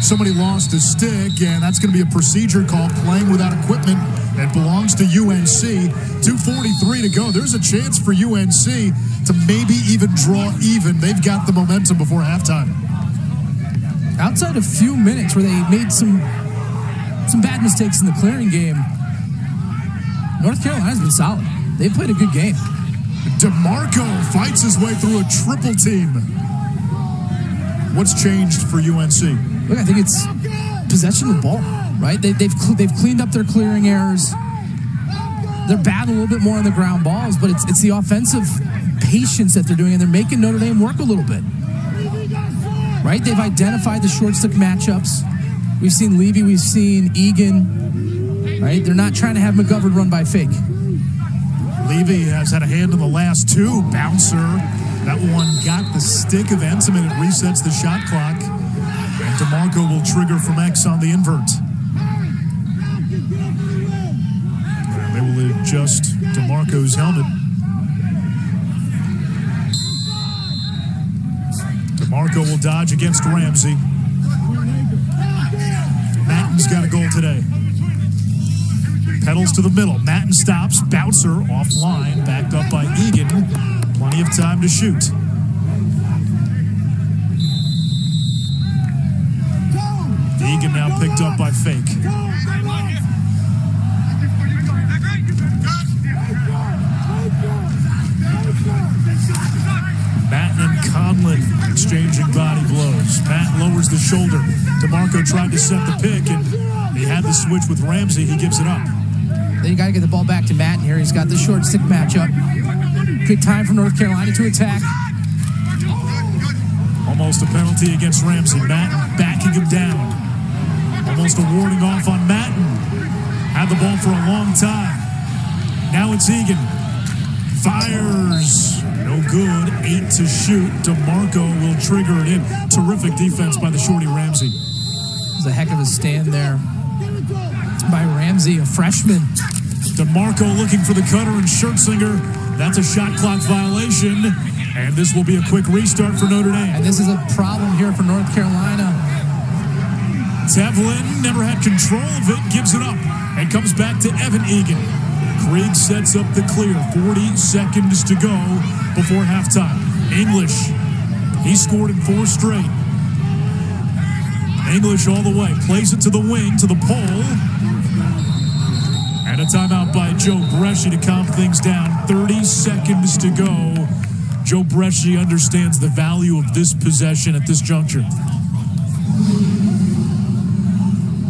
Somebody lost a stick, and that's going to be a procedure call, playing without equipment. It belongs to UNC. 2:43 to go. There's a chance for UNC to maybe even draw even. They've got the momentum before halftime. Outside a few minutes where they made some bad mistakes in the clearing game, North Carolina's been solid. They played a good game. DeMarco fights his way through a triple team. What's changed for UNC? Look, I think it's possession of the ball, right? They've cleaned up their clearing errors. They're battling a little bit more on the ground balls, but it's the offensive patience that they're doing, and they're making Notre Dame work a little bit. Right? They've identified the short stick matchups. We've seen Levy, we've seen Egan. Right? They're not trying to have McGovern run by fake. Levy has had a hand in the last two. Bouncer. That one got the stick of Entenmann. It resets the shot clock. And DeMarco will trigger from X on the invert. And they will adjust DeMarco's helmet. DeMarco will dodge against Ramsey. Matan's got a goal today. Pedals to the middle. Matan stops. Bouncer offline. Backed up by Egan. Plenty of time to shoot. Egan now picked up by Fake. Matan and Colin exchanging body blows. Matt lowers the shoulder. DeMarco tried to set the pick, and he had the switch with Ramsey. He gives it up. Then you got to get the ball back to Matan here. He's got the short stick matchup. Good time for North Carolina to attack. Almost a penalty against Ramsey. Matan backing him down. Almost a warning off on Matan. Had the ball for a long time. Now it's Egan. Fires. No good. 8 to shoot. DeMarco will trigger it in. Terrific defense by the shorty Ramsey. It was a heck of a stand there by Ramsey, a freshman. DeMarco looking for the cutter and Schertzinger. That's a shot clock violation. And this will be a quick restart for Notre Dame. And this is a problem here for North Carolina. Tevlin never had control of it, gives it up, and comes back to Evan Egan. Krieg sets up the clear. 40 seconds to go before halftime. English, he scored in 4 straight. English all the way, plays it to the wing, to the pole. And a timeout by Joe Bresci to calm things down. 30 seconds to go. Joe Bresci understands the value of this possession at this juncture.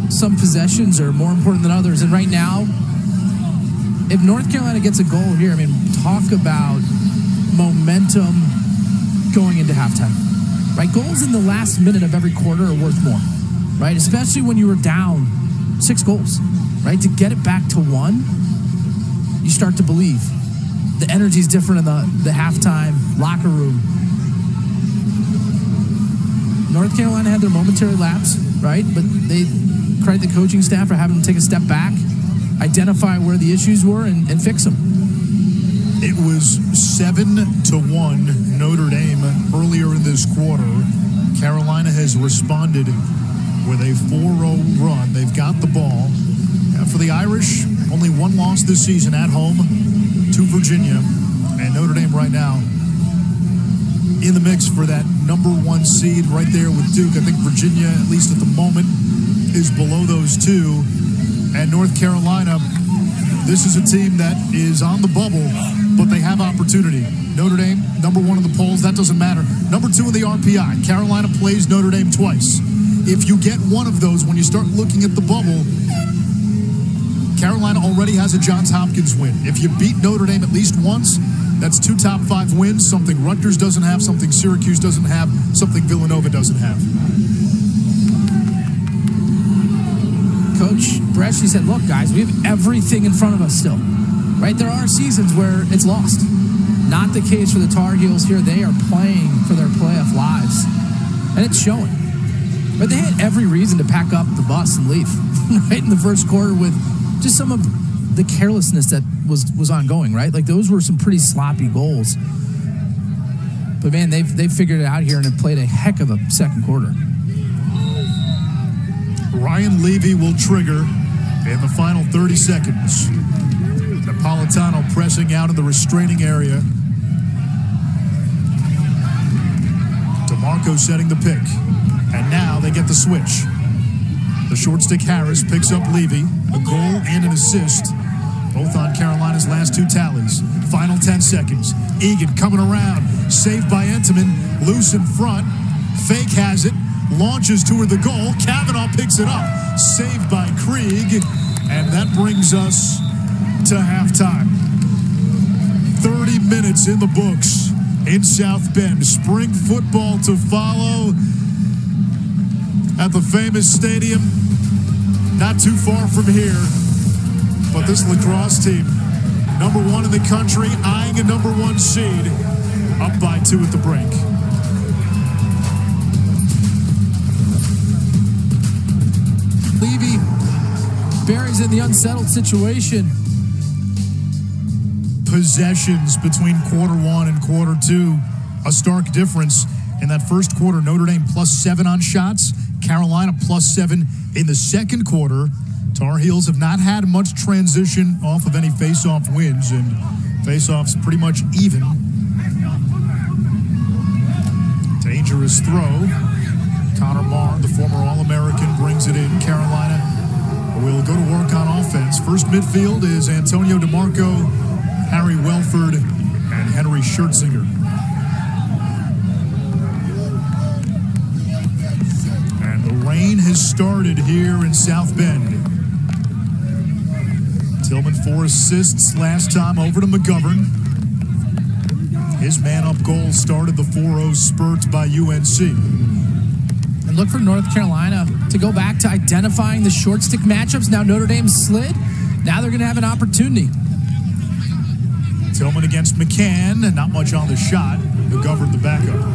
Some possessions are more important than others. And right now, if North Carolina gets a goal here, I mean, talk about momentum going into halftime. Right? Goals in the last minute of every quarter are worth more. Right? Especially when you were down 6 goals. Right? To get it back to 1, you start to believe. The energy is different in the halftime locker room. North Carolina had their momentary lapse, right? But they credit the coaching staff for having them take a step back, identify where the issues were, and fix them. It was 7-1 Notre Dame earlier in this quarter. Carolina has responded with a 4-0 run. They've got the ball. For the Irish, only 1 loss this season at home to Virginia. And Notre Dame right now in the mix for that number 1 seed right there with Duke. I think Virginia, at least at the moment, is below those 2. And North Carolina, this is a team that is on the bubble, but they have opportunity. Notre Dame, number 1 in the polls, that doesn't matter. Number 2 in the RPI. Carolina plays Notre Dame twice. If you get one of those when you start looking at the bubble, Carolina already has a Johns Hopkins win. If you beat Notre Dame at least once, that's 2 top 5 wins, something Rutgers doesn't have, something Syracuse doesn't have, something Villanova doesn't have. Coach Bresci said, look, guys, we have everything in front of us still. Right? There are seasons where it's lost. Not the case for the Tar Heels here. They are playing for their playoff lives. And it's showing. But they had every reason to pack up the bus and leave. Right in the first quarter with just some of the carelessness that was ongoing, right? Like, those were some pretty sloppy goals. But, man, they've figured it out here and have played a heck of a second quarter. Ryan Levy will trigger in the final 30 seconds. Napolitano pressing out in the restraining area. DeMarco setting the pick. And now they get the switch. The short stick Harris picks up Levy. A goal and an assist. Both on Carolina's last 2 tallies. Final 10 seconds. Egan coming around. Saved by Entenmann. Loose in front. Fake has it. Launches toward the goal. Kavanagh picks it up. Saved by Krieg. And that brings us to halftime. 30 minutes in the books in South Bend. Spring football to follow at the famous stadium. Not too far from here. But this lacrosse team number 1 in the country, eyeing a number 1 seed, up by 2 at the break. Levy buries in the unsettled situation. Possessions between quarter 1 and quarter 2. A stark difference. In that first quarter, Notre Dame +7 on shots. Carolina +7 in the second quarter. Tar Heels have not had much transition off of any face-off wins, and face-offs pretty much even. Dangerous throw. Connor Maher, the former All-American, brings it in. Carolina will go to work on offense. First midfield is Antonio DeMarco, Harry Welford, and Henry Schertzinger. And the rain has started here in South Bend. Tillman 4 assists last time over to McGovern. His man-up goal started the 4-0 spurt by UNC. And look for North Carolina to go back to identifying the short stick matchups. Now Notre Dame slid. Now they're going to have an opportunity. Tillman against McCahon. Not much on the shot. McGovern the backup.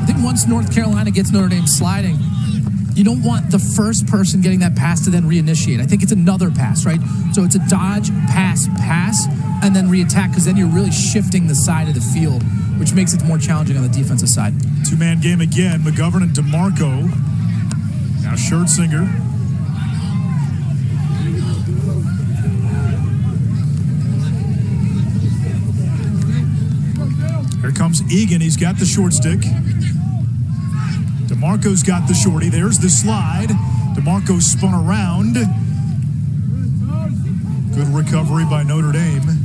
I think once North Carolina gets Notre Dame sliding, you don't want the first person getting that pass to then reinitiate. I think it's another pass, right? So it's a dodge, pass, and then reattack, because then you're really shifting the side of the field, which makes it more challenging on the defensive side. Two-man game again. McGovern and DeMarco. Now Schertzinger. Here comes Egan. He's got the short stick. DeMarco's got the shorty. There's the slide. DeMarco spun around. Good recovery by Notre Dame.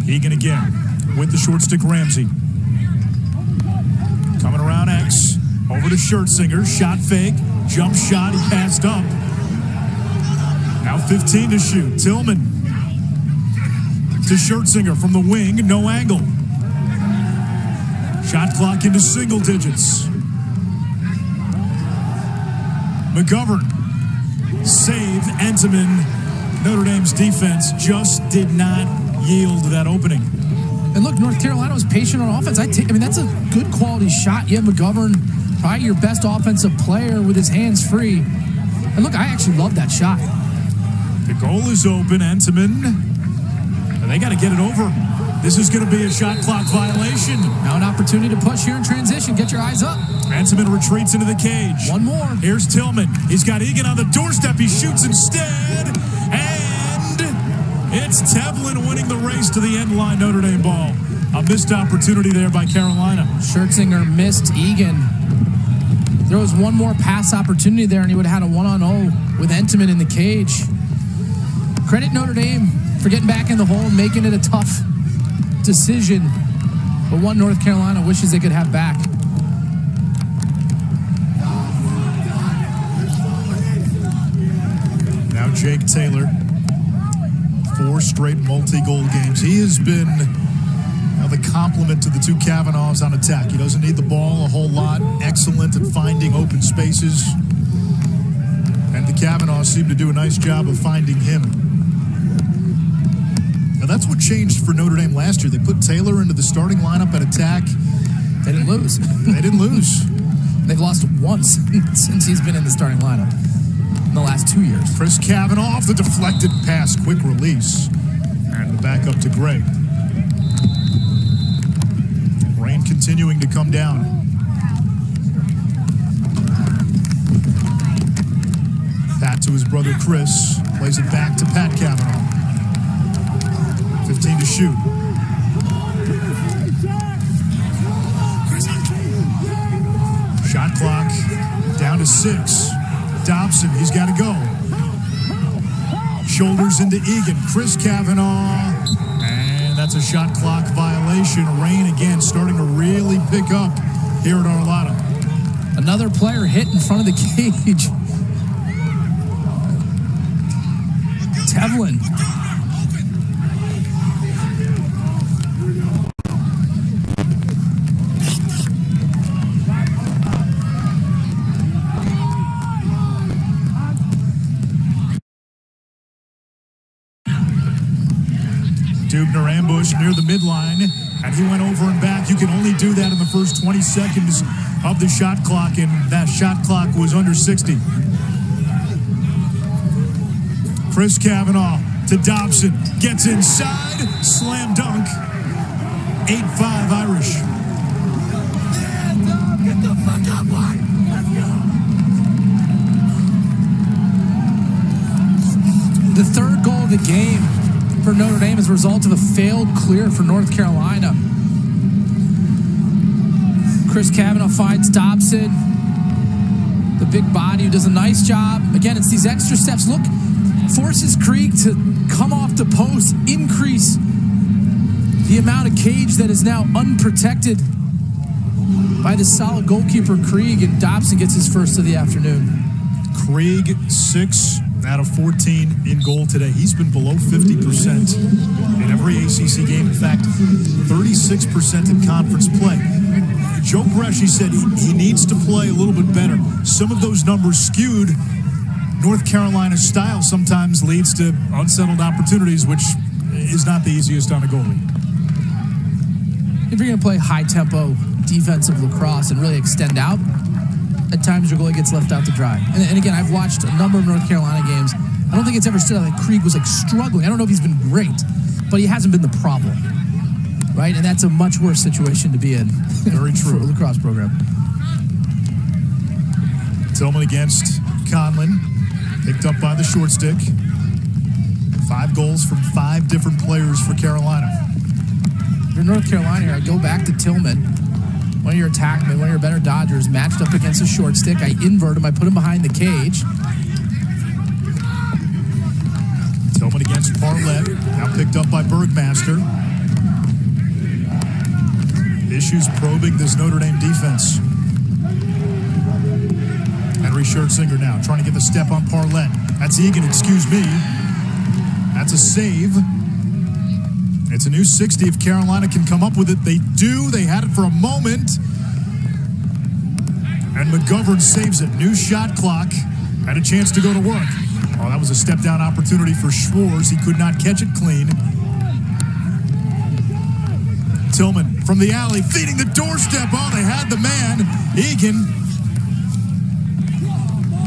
Egan again with the short stick. Ramsey coming around X. Over to Schertzinger. Shot fake. Jump shot. He passed up. Now 15 to shoot. Tillman to Schertzinger from the wing. No angle. Shot clock into single digits. McGovern. Save. Entenmann. Notre Dame's defense just did not yield that opening. And look, North Carolina was patient on offense. I mean, that's a good quality shot. Yeah, McGovern, probably your best offensive player with his hands free. And look, I actually love that shot. The goal is open. Entenmann. They got to get it over. This is going to be a shot clock violation. Now an opportunity to push here in transition. Get your eyes up. Entenmann retreats into the cage. One more. Here's Tillman. He's got Egan on the doorstep. He shoots instead. And it's Tevlin winning the race to the end line. Notre Dame ball. A missed opportunity there by Carolina. Schertzinger missed Egan. There was one more pass opportunity there, and he would have had a 1-on-0 with Entenmann in the cage. Credit Notre Dame for getting back in the hole, making it a tough decision, but one North Carolina wishes they could have back. Now Jake Taylor, 4 straight multi-goal games. He has been the complement to the two Kavanaghs on attack. He doesn't need the ball a whole lot. Excellent at finding open spaces. And the Kavanaghs seem to do a nice job of finding him. Now that's what changed for Notre Dame last year. They put Taylor into the starting lineup at attack. They didn't lose. They didn't lose. They've lost once since he's been in the starting lineup in the last 2 years. Chris Kavanagh off the deflected pass. Quick release. And the back up to Gray. Rain continuing to come down. Pat to his brother Chris. Plays it back to Pat Kavanagh. 15 to shoot. Shot clock down to 6. Dobson, he's got to go. Shoulders into Egan. Chris Kavanagh. And that's a shot clock violation. Rain again starting to really pick up here at Arlotta. Another player hit in front of the cage. Tevlin. under ambush near the midline, and he went over and back. You can only do that in the first 20 seconds of the shot clock, and that shot clock was under 60. Chris Kavanagh to Dobson, gets inside, slam dunk, 8-5 Irish. Get the fuck up, boy. Let's go. The third goal of the game for Notre Dame is a result of a failed clear for North Carolina. Chris Kavanagh finds Dobson, the big body who does a nice job. Again, it's these extra steps. Look, forces Krieg to come off the post, increase the amount of cage that is now unprotected by the solid goalkeeper Krieg, and Dobson gets his first of the afternoon. Krieg, 6 out of 14 in goal today. He's been below 50% in every ACC game. In fact, 36% in conference play. Joe Bresci said he needs to play a little bit better. Some of those numbers skewed. North Carolina's style sometimes leads to unsettled opportunities, which is not the easiest on a goalie. If you're going to play high-tempo defensive lacrosse and really extend out, at times your goalie gets left out to dry. And again, I've watched a number of North Carolina games. I don't think it's ever stood out like Krieg was struggling. I don't know if he's been great, but he hasn't been the problem, right? And that's a much worse situation to be in. Very true. For a lacrosse program. Tillman against Colin, picked up by the short stick. 5 goals from 5 different players for Carolina. If you're North Carolina here, I go back to Tillman, one of your attackmen, one of your better dodgers, matched up against a short stick. I invert him, I put him behind the cage. Tillman against Parlett, now picked up by Bergmaster. Issues probing this Notre Dame defense. Henry Schertzinger now trying to get the step on Parlett. That's Egan, excuse me. That's a save. It's a new 60 if Carolina can come up with it. They do. They had it for a moment. And McGovern saves it. New shot clock. Had a chance to go to work. Oh, that was a step-down opportunity for Schwartz. He could not catch it clean. Tillman from the alley, feeding the doorstep. Oh, they had the man. Egan.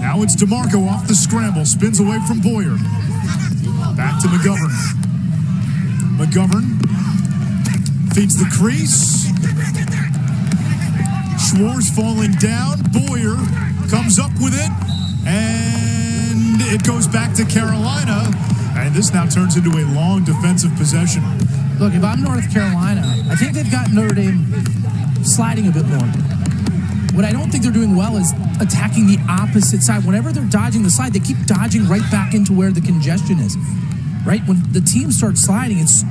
Now it's DeMarco off the scramble. Spins away from Boyer. Back to McGovern. McGovern feeds the crease. Schwartz falling down. Boyer comes up with it. And it goes back to Carolina. And this now turns into a long defensive possession. Look, if I'm North Carolina, I think they've got Notre Dame sliding a bit more. What I don't think they're doing well is attacking the opposite side. Whenever they're dodging the slide, they keep dodging right back into where the congestion is. Right? When the team starts sliding, it's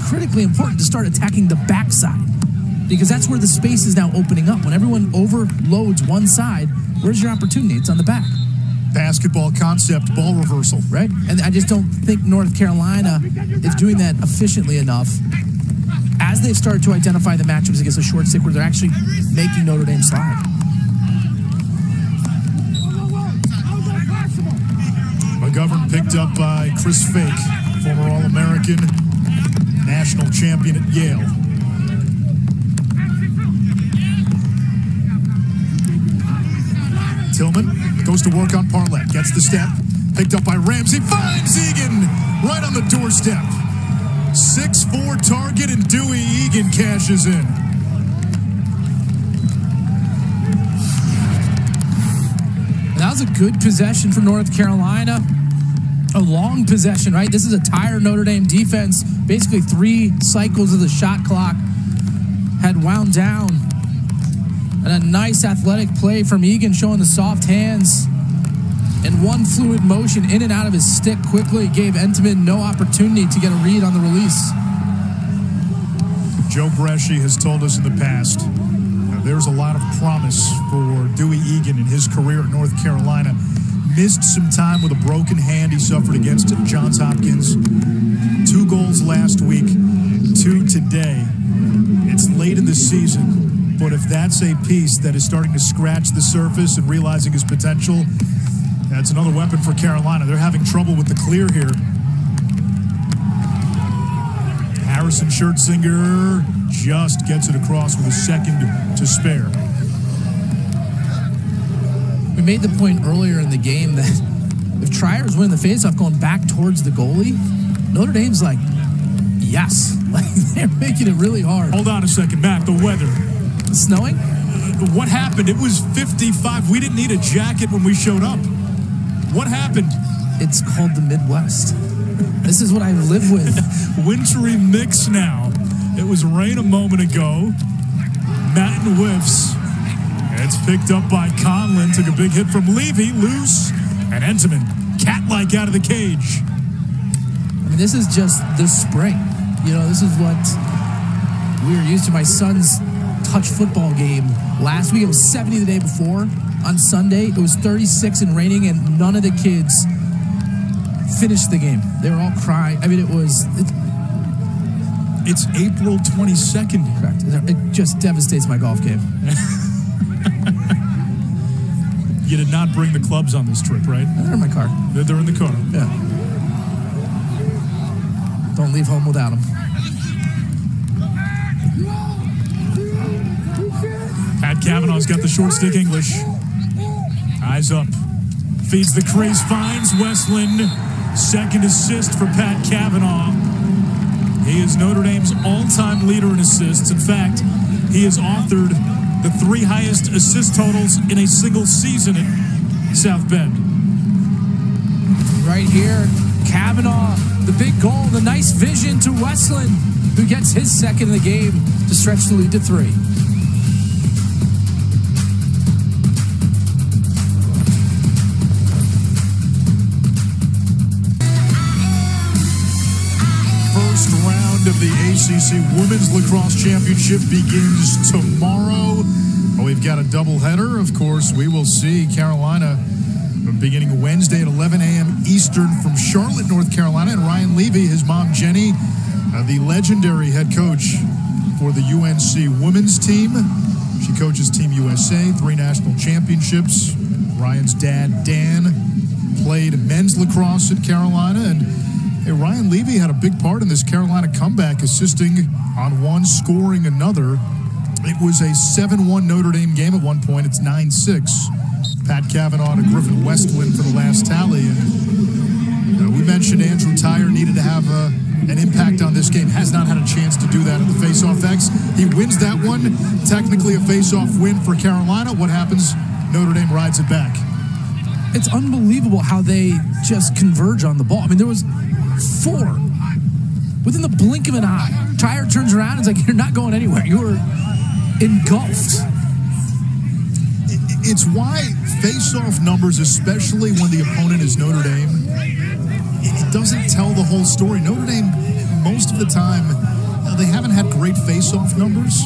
critically important to start attacking the backside, because that's where the space is now opening up. When everyone overloads one side, where's your opportunity? It's on the back. Basketball concept, ball reversal. Right? And I just don't think North Carolina is doing that efficiently enough as they've started to identify the matchups against a short stick where they're actually making Notre Dame slide. McGovern picked up by Chris Fake, former All-American, national champion at Yale. Tillman goes to work on Parlett, gets the step, picked up by Ramsey, finds Egan right on the doorstep. 6'4" target, and Dewey. Egan cashes in. That was a good possession for North Carolina. A long possession, right? This is a tired Notre Dame defense. Basically 3 cycles of the shot clock had wound down. And a nice athletic play from Egan, showing the soft hands. And one fluid motion in and out of his stick quickly gave Entman no opportunity to get a read on the release. Joe Bresci has told us in the past there's a lot of promise for Dewey Egan in his career at North Carolina. Missed some time with a broken hand he suffered against Johns Hopkins. 2 goals last week, 2 today. It's late in the season, but if that's a piece that is starting to scratch the surface and realizing his potential, that's another weapon for Carolina. They're having trouble with the clear here. Emerson Schertzinger just gets it across with a second to spare. We made the point earlier in the game that if Trier's winning the faceoff going back towards the goalie, Notre Dame's like, yes. Like, they're making it really hard. Hold on a second, Matt. The weather. Snowing? What happened? It was 55. We didn't need a jacket when we showed up. What happened? It's called the Midwest. This is what I live with. Wintry mix now. It was rain a moment ago. Matan whiffs. It's picked up by Colin. Took a big hit from Levy. Loose. And Tillman, cat-like out of the cage. I mean, this is just the spring. You know, this is what we were used to. My son's touch football game last week. It was 70 the day before. On Sunday, it was 36 and raining, and none of the kids finished the game. They were all crying. I mean, It's April 22nd. Correct. It just devastates my golf game. You did not bring the clubs on this trip, right? They're in my car. They're in the car. Yeah. Don't leave home without them. Pat Kavanagh's got the short stick English. Eyes up. Feeds the crease, finds Westlin. Second assist for Pat Kavanagh. He is Notre Dame's all-time leader in assists. In fact, he has authored the 3 highest assist totals in a single season at South Bend. Right here, Kavanagh, the big goal, the nice vision to Westlin, who gets his second of the game to stretch the lead to 3. First round of the ACC Women's Lacrosse Championship begins tomorrow. We've got a doubleheader. Of course, we will see Carolina beginning Wednesday at 11 a.m. Eastern from Charlotte, North Carolina. And Ryan Levy, his mom, Jenny, the legendary head coach for the UNC women's team. She coaches Team USA, 3 national championships. Ryan's dad, Dan, played men's lacrosse at Carolina. And hey, Ryan Levy had a big part in this Carolina comeback, assisting on one, scoring another. It was a 7-1 Notre Dame game at one point. It's 9-6. Pat Kavanagh to Griffin Westlin for the last tally. And we mentioned Andrew Tyre needed to have an impact on this game. Has not had a chance to do that at the face-off X. He wins that one. Technically a face-off win for Carolina. What happens? Notre Dame rides it back. It's unbelievable how they just converge on the ball. I mean, there was 4 within the blink of an eye. Tyre turns around and is like, you're not going anywhere. You were engulfed. It's why face-off numbers, especially when the opponent is Notre Dame, it doesn't tell the whole story. Notre Dame, most of the time, they haven't had great face-off numbers,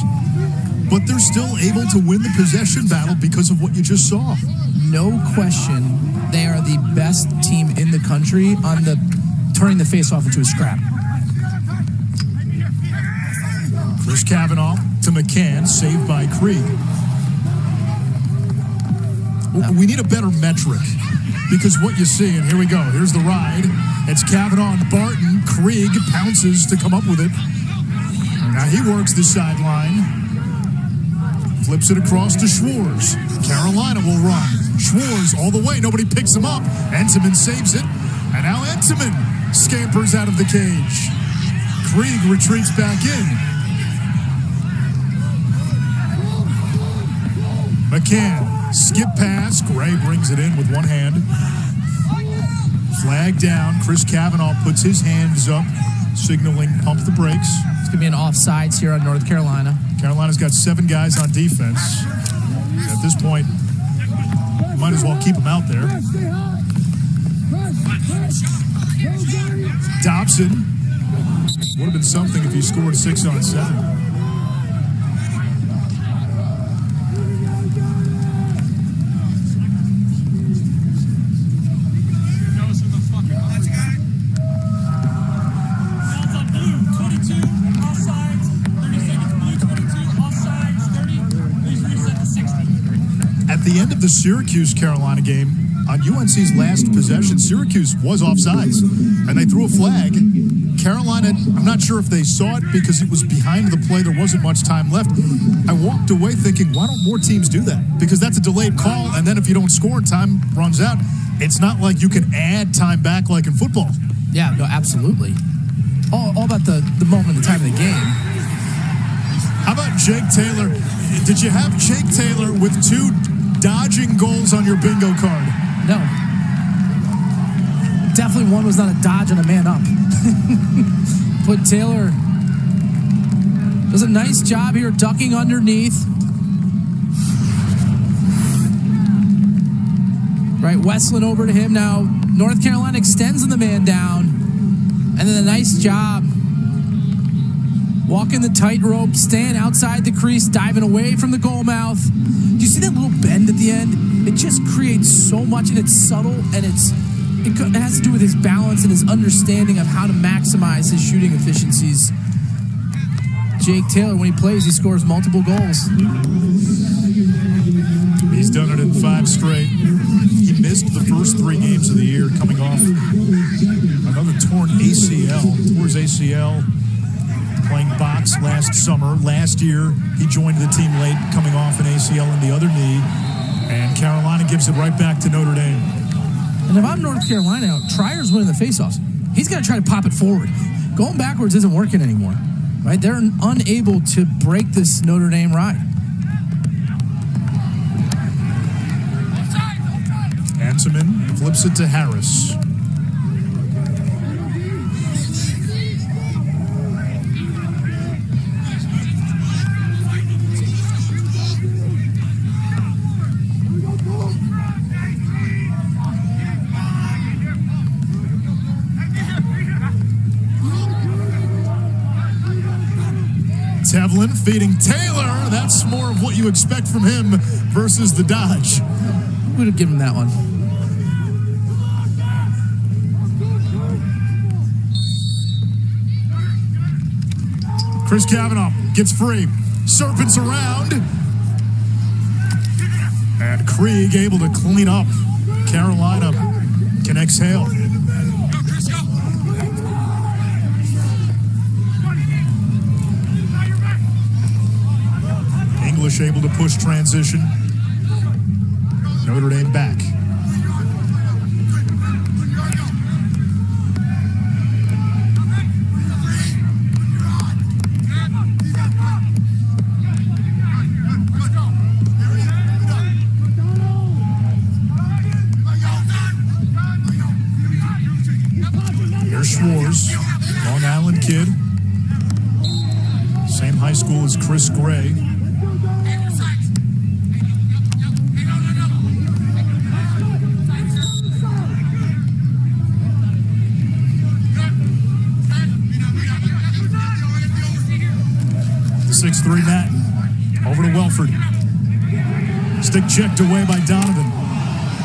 but they're still able to win the possession battle because of what you just saw. No question, they are the best team in the country on the turning the face-off into a scrap. Chris Kavanagh to McCahon, saved by Krieg. We need a better metric, because what you see, and here we go, here's the ride. It's Kavanagh and Barton. Krieg pounces to come up with it. Now he works the sideline. Flips it across to Schwartz. Carolina will run. Schwartz all the way. Nobody picks him up. Tillman saves it. And now Tillman scampers out of the cage. Krieg retreats back in. McCahon. Skip pass. Gray brings it in with one hand. Flag down. Chris Kavanagh puts his hands up, signaling pump the brakes. It's going to be an offsides here on North Carolina. Carolina's got 7 guys on defense. At this point, you might as well keep them out there. Dobson. Would have been something if he scored 6 on 7. At the end of the Syracuse-Carolina game, on UNC's last possession, Syracuse was offsides, and they threw a flag. Carolina, I'm not sure if they saw it because it was behind the play. There wasn't much time left. I walked away thinking, why don't more teams do that? Because that's a delayed call, and then if you don't score, time runs out. It's not like you can add time back like in football. Yeah, no, absolutely. All about the moment, the time of the game. How about Jake Taylor? Did you have Jake Taylor with 2 dodging goals on your bingo card? No. Definitely one was not a dodge on a man up. But Taylor does a nice job here ducking underneath. Right, Westlin over to him now. North Carolina extends on the man down. And then a nice job walking the tightrope, staying outside the crease, diving away from the goal mouth. Do you see that little bend at the end? It just creates so much, and it's subtle, and it has to do with his balance and his understanding of how to maximize his shooting efficiencies. Jake Taylor, when he plays, he scores multiple goals. He's done it in 5 straight. He missed the first 3 games of the year, coming off another torn ACL. Tore his ACL playing box last summer. Last year, he joined the team late, coming off an ACL in the other knee. And Carolina gives it right back to Notre Dame. And if I'm North Carolina, Tryer's winning the faceoffs. He's got to try to pop it forward. Going backwards isn't working anymore. Right? They're unable to break this Notre Dame ride. Tillman flips it to Harris. Tevlin feeding Taylor. That's more of what you expect from him versus the dodge. Would have given him that one. Chris Kavanagh gets free. Serpents around. And Krieg able to clean up. Carolina can exhale. English able to push transition. Notre Dame back. Here's Schwartz, Long Island kid. Same high school as Chris Gray. The 6'3" Matan. Over to Welford. Stick checked away by Donovan.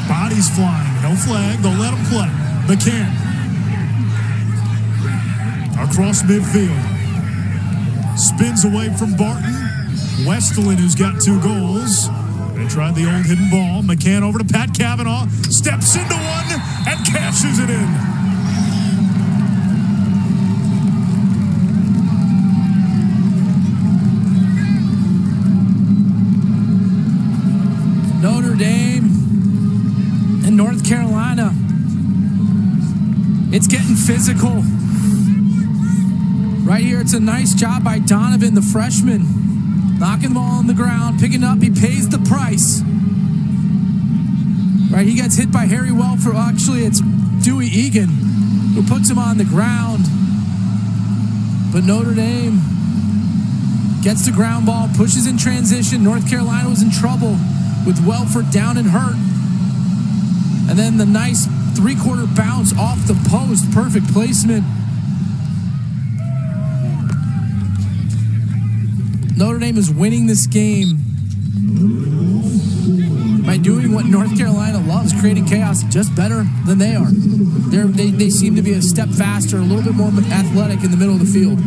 Bodies flying. No flag. They'll let him play. McCahon. Across midfield. Spins away from Barton. Westlin, who's got 2 goals. They tried the old hidden ball. McCahon over to Pat Kavanagh. Steps into one and cashes it in. Notre Dame and North Carolina. It's getting physical. Right here, it's a nice job by Donovan, the freshman. Knocking the ball on the ground, picking it up. He pays the price. Right, he gets hit by Harry Welford. Actually, it's Dewey Egan who puts him on the ground. But Notre Dame gets the ground ball, pushes in transition. North Carolina was in trouble with Welford down and hurt. And then the nice 3-quarter bounce off the post. Perfect placement. Notre Dame is winning this game by doing what North Carolina loves, creating chaos, just better than they are. They seem to be a step faster, a little bit more athletic in the middle of the field.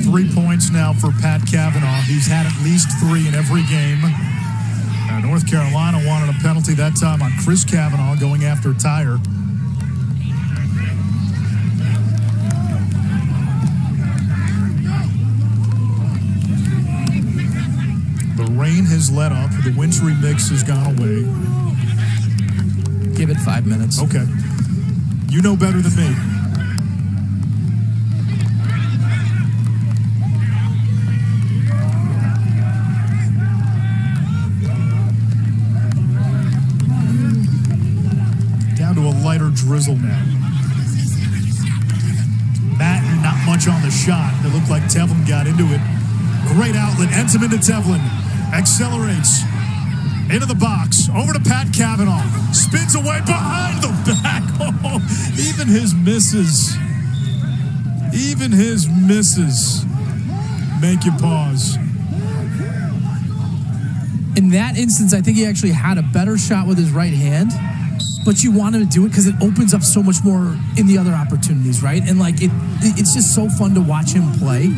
3 points now for Pat Kavanagh. He's had at least 3 in every game. North Carolina wanted a penalty that time on Chris Kavanagh going after Tyre. rain has let up. The wintry mix has gone away. Give it 5 minutes. Okay. You know better than me. Down to a lighter drizzle now. Matan, not much on the shot. It looked like Tevlin got into it. Great outlet. Tillman to Tevlin. Accelerates. Into the box. Over to Pat Kavanagh. Spins away behind the back. Oh, even his misses. Even his misses make you pause. In that instance, I think he actually had a better shot with his right hand. But you want him to do it because it opens up so much more in the other opportunities, right? And like it's just so fun to watch him play.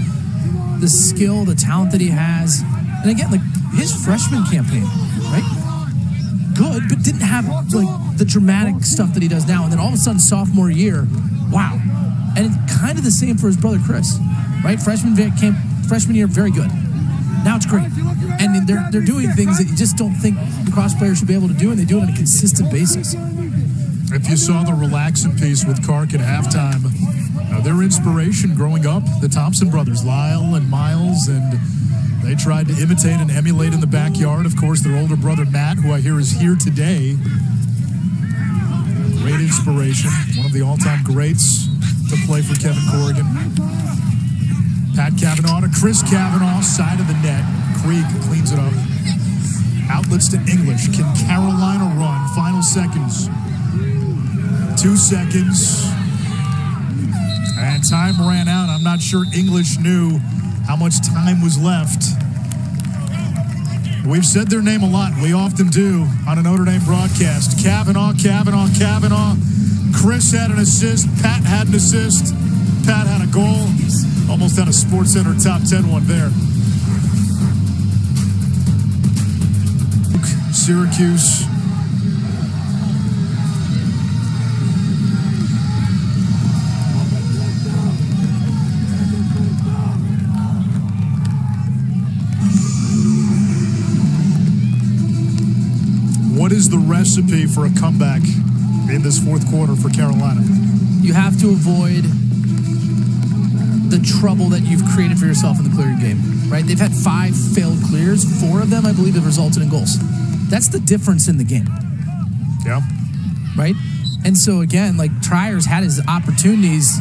The skill, the talent that he has. And again, like his freshman campaign, right? Good, but didn't have like the dramatic stuff that he does now. And then all of a sudden, sophomore year, wow. And it's kind of the same for his brother Chris, right? Freshman year, very good. Now it's great. And they're doing things that you just don't think lacrosse players should be able to do, and they do it on a consistent basis. If you saw the relaxing piece with Kark at halftime, their inspiration growing up, the Thompson brothers, Lyle and Miles, and they tried to imitate and emulate in the backyard. Of course, their older brother, Matt, who I hear is here today. Great inspiration. One of the all-time greats to play for Kevin Corrigan. Pat Kavanagh to Chris Kavanagh, side of the net. Krieg cleans it up. Outlets to English. Can Carolina run? Final seconds. 2 seconds. And time ran out. I'm not sure English knew how much time was left. We've said their name a lot. We often do on a Notre Dame broadcast. Kavanagh. Chris had an assist. Pat had an assist. Pat had a goal. Almost had a SportsCenter top 10 one there. Syracuse. What is the recipe for a comeback in this fourth quarter for Carolina? You have to avoid the trouble that you've created for yourself in the clearing game, right? They've had 5 failed clears. 4 of them, I believe, have resulted in goals. That's the difference in the game. Yeah. Right? And so, again, like, Tryer's had his opportunities.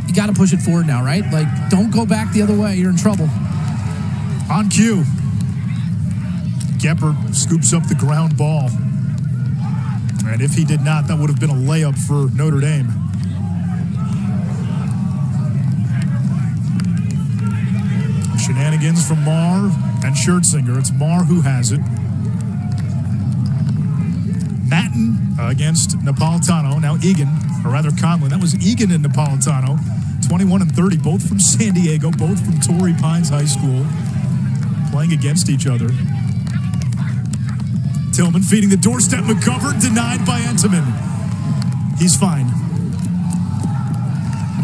You got to push it forward now, right? Like, don't go back the other way. You're in trouble. On cue. Geppert scoops up the ground ball. And if he did not, that would have been a layup for Notre Dame. Shenanigans from Maher and Schertzinger. It's Maher who has it. Matan against Napolitano. Now Egan, or rather Colin. That was Egan and Napolitano. 21 and 30, both from San Diego, both from Torrey Pines High School, playing against each other. Tillman feeding the doorstep. McGovern denied by Tillman. He's fine.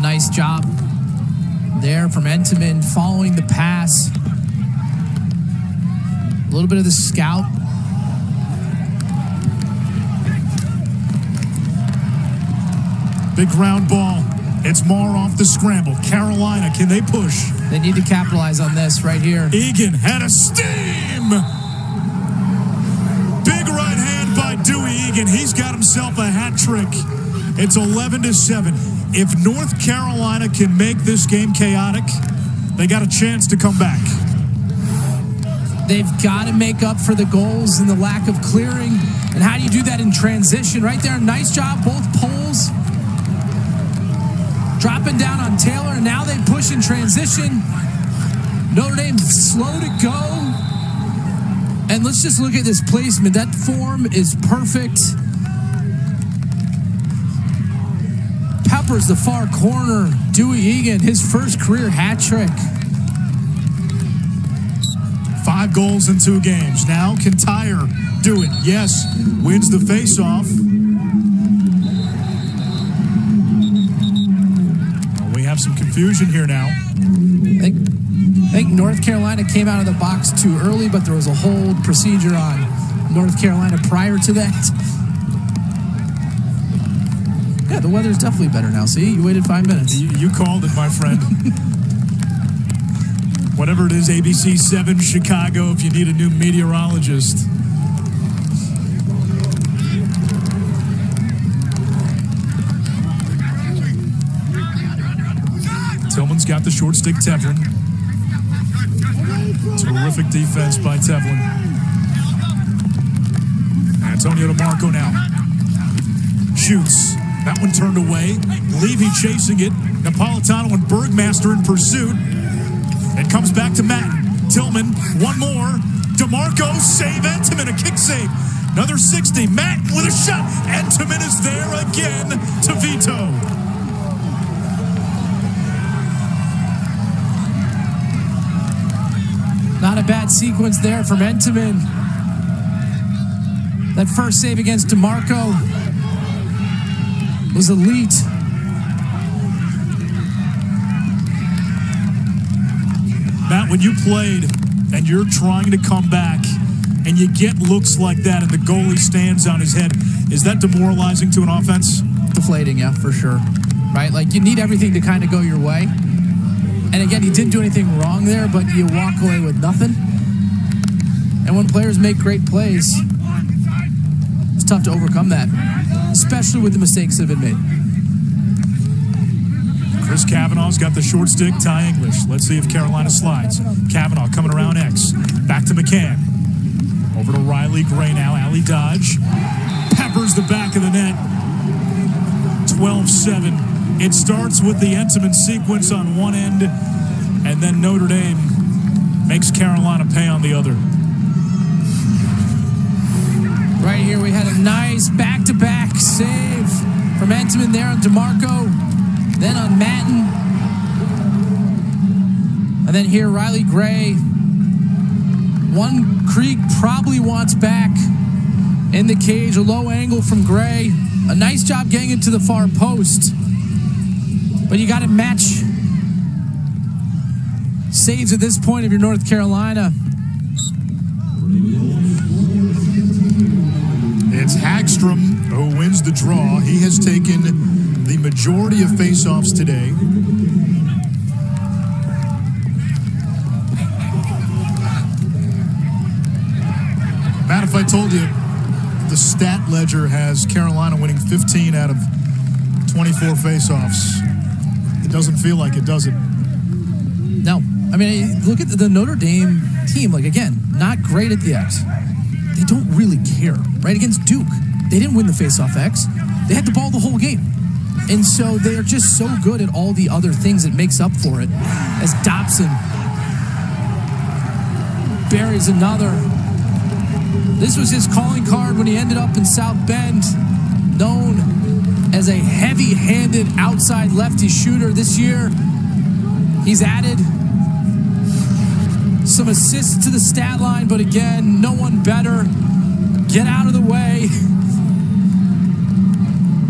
Nice job there from Tillman, following the pass. A little bit of the scout. Big ground ball. It's Maher off the scramble. Carolina, can they push? They need to capitalize on this right here. Egan had a steam. Big right hand by Dewey Egan. He's got himself a hat trick. It's 11-7. If North Carolina can make this game chaotic, they got a chance to come back. They've got to make up for the goals and the lack of clearing. And how do you do that in transition? Right there, nice job, both poles. Dropping down on Taylor, and now they push in transition. Notre Dame slow to go. And let's just look at this placement. That form is perfect. Peppers the far corner. Dewey Egan, his first career hat trick. 5 goals in 2 games. Now can Tyre do it? Yes. Wins the faceoff. We have some confusion here now. I think I think North Carolina came out of the box too early, but there was a hold procedure on North Carolina prior to that. Yeah, the weather's definitely better now. See, you waited 5 minutes. You called it, my friend. Whatever it is, ABC 7 Chicago, if you need a new meteorologist. Tillman's got the short stick, Tevlin. Terrific defense by Tevlin. Antonio DeMarco now. Shoots. That one turned away. Levy chasing it. Napolitano and Bergmaster in pursuit. It comes back to Matan. Tillman, one more. DeMarco, save Entenmann, a kick save. Another 60. Matan with a shot. Entenmann is there again to veto. Not a bad sequence there from Entenmann. That first save against DeMarco was elite. Matt, when you played and you're trying to come back and you get looks like that and the goalie stands on his head, is that demoralizing to an offense? Deflating, yeah, for sure. Right? Like, you need everything to kind of go your way. And again, he didn't do anything wrong there, but you walk away with nothing. And when players make great plays, it's tough to overcome that, especially with the mistakes that have been made. Chris Kavanagh's got the short stick, Ty English. Let's see if Carolina slides. Kavanagh coming around X. Back to McCahon. Over to Reilly, Gray now. Alley dodge. Peppers the back of the net. 12-7. It starts with the Entenmann sequence on one end, and then Notre Dame makes Carolina pay on the other. Right here, we had a nice back-to-back save from Entenmann there on DeMarco, then on Matan. And then here, Riley Gray. One Krieg probably wants back in the cage. A low angle from Gray. A nice job getting it to the far post. But you got to match saves at this point if you're North Carolina. It's Hagstrom who wins the draw. He has taken the majority of faceoffs today. Matt, if I told you the stat ledger has Carolina winning 15 out of 24 faceoffs, it doesn't feel like it, does it? No. I mean, look at the Notre Dame team. Like, again, not great at the X. They don't really care, right? Against Duke, they didn't win the faceoff X. They had the ball the whole game. And so they are just so good at all the other things that makes up for it. As Dobson buries another. This was his calling card when he ended up in South Bend, known as a heavy-handed outside lefty shooter. This year, he's added some assists to the stat line, but again, no one better. Get out of the way.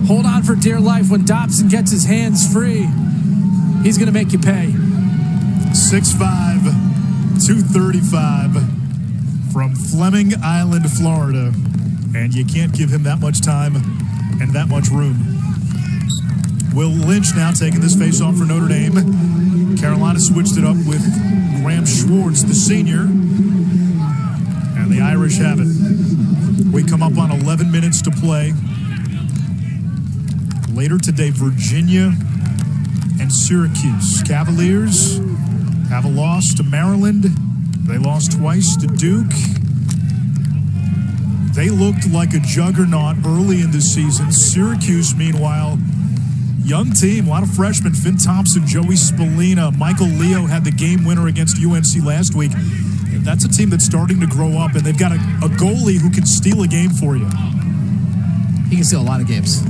Hold on for dear life. When Dobson gets his hands free, he's going to make you pay. 6'5", 235 from Fleming Island, Florida. And you can't give him that much time and that much room. Will Lynch now taking this face-off for Notre Dame. Carolina switched it up with Graham Schwartz, the senior. And the Irish have it. We come up on 11 minutes to play. Later today, Virginia and Syracuse. Cavaliers have a loss to Maryland. They lost twice to Duke. They looked like a juggernaut early in the season. Syracuse, meanwhile, young team, a lot of freshmen. Finn Thompson, Joey Spallina, Michael Leo had the game winner against UNC last week. That's a team that's starting to grow up, and they've got a goalie who can steal a game for you. He can steal a lot of games.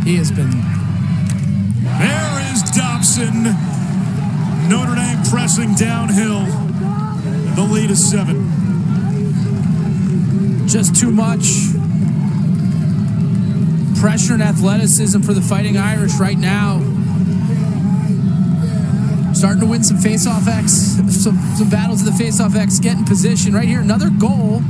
He has been... There is Dobson. Notre Dame pressing downhill. The lead is 7. Just too much pressure and athleticism for the Fighting Irish right now. Starting to win some face-off X, some battles of the face-off X, get in position. Right here, another goal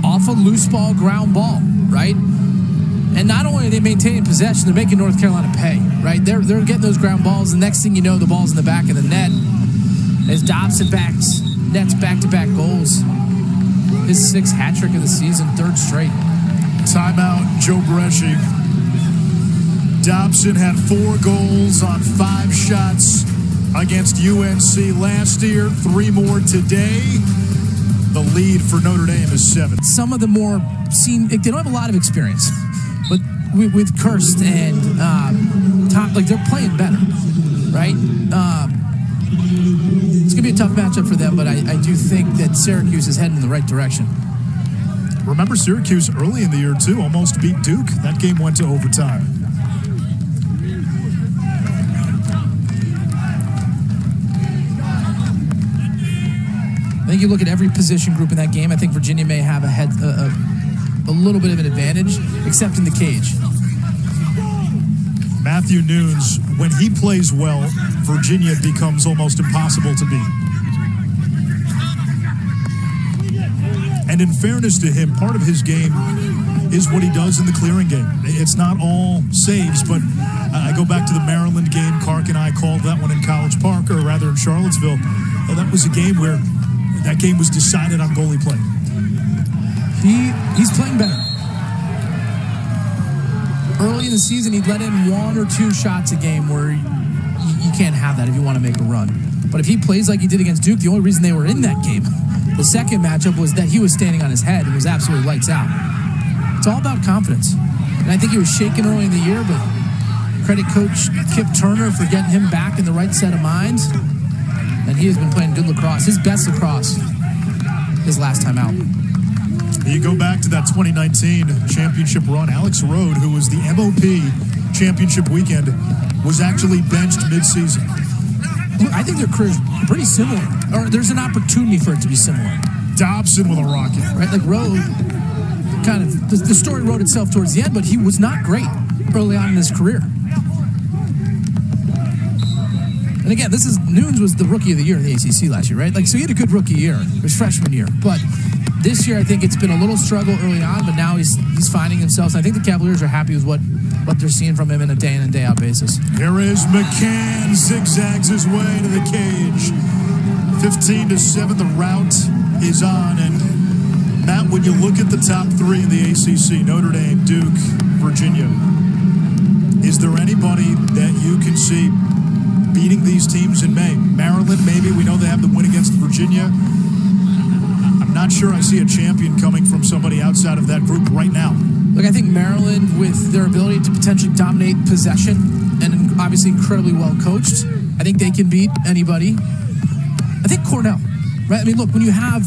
off a loose ball, ground ball, right? And not only are they maintaining possession, they're making North Carolina pay, right? They're getting those ground balls. The next thing you know, the ball's in the back of the net. As Dobson nets back-to-back goals. His 6th hat trick of the season, 3rd straight. Timeout, Joe Bresci. Dobson had 4 goals on 5 shots against UNC last year. 3 more today. The lead for Notre Dame is 7. Some of the more they don't have a lot of experience, but with Kirst and Tom, like they're playing better, right? It's gonna be a tough matchup for them, but I do think that Syracuse is heading in the right direction. Remember Syracuse early in the year too, almost beat Duke. That game went to overtime. I think you look at every position group in that game. I think Virginia may have a little bit of an advantage, except in the cage. Matthew Nunes, when he plays well, Virginia becomes almost impossible to beat. And in fairness to him, part of his game is what he does in the clearing game. It's not all saves, but I go back to the Maryland game. Kark and I called that one in College Park, or rather in Charlottesville. Well, that was a game where that game was decided on goalie play. He's playing better. Early in the season, he'd let in 1 or 2 shots a game where you can't have that if you want to make a run. But if he plays like he did against Duke, the only reason they were in that game, the second matchup, was that he was standing on his head and was absolutely lights out. It's all about confidence. And I think he was shaken early in the year, but credit coach Kip Turner for getting him back in the right set of minds. And he has been playing good lacrosse. His best lacrosse his last time out. You go back to that 2019 championship run. Alex Rode, who was the MOP championship weekend, was actually benched midseason. I think their careers are pretty similar. Or there's an opportunity for it to be similar. Dobson with a rocket. Right, like Rode, kind of, the story wrote itself towards the end, but he was not great early on in his career. And again, Nunes was the rookie of the year in the ACC last year, right? Like, so he had a good rookie year, his freshman year. But this year, I think it's been a little struggle early on, but now he's finding himself. So I think the Cavaliers are happy with what they're seeing from him in a day in and day out basis. Here is McCahon, zigzags his way to the cage. 15-7, the route is on. And Matt, when you look at the top 3 in the ACC, Notre Dame, Duke, Virginia, is there anybody that you can see beating these teams in May? Maryland, maybe. We know they have the win against Virginia. I'm not sure I see a champion coming from somebody outside of that group right now. Look, I think Maryland, with their ability to potentially dominate possession and obviously incredibly well coached, I think they can beat anybody. I think Cornell, right? I mean, look, when you have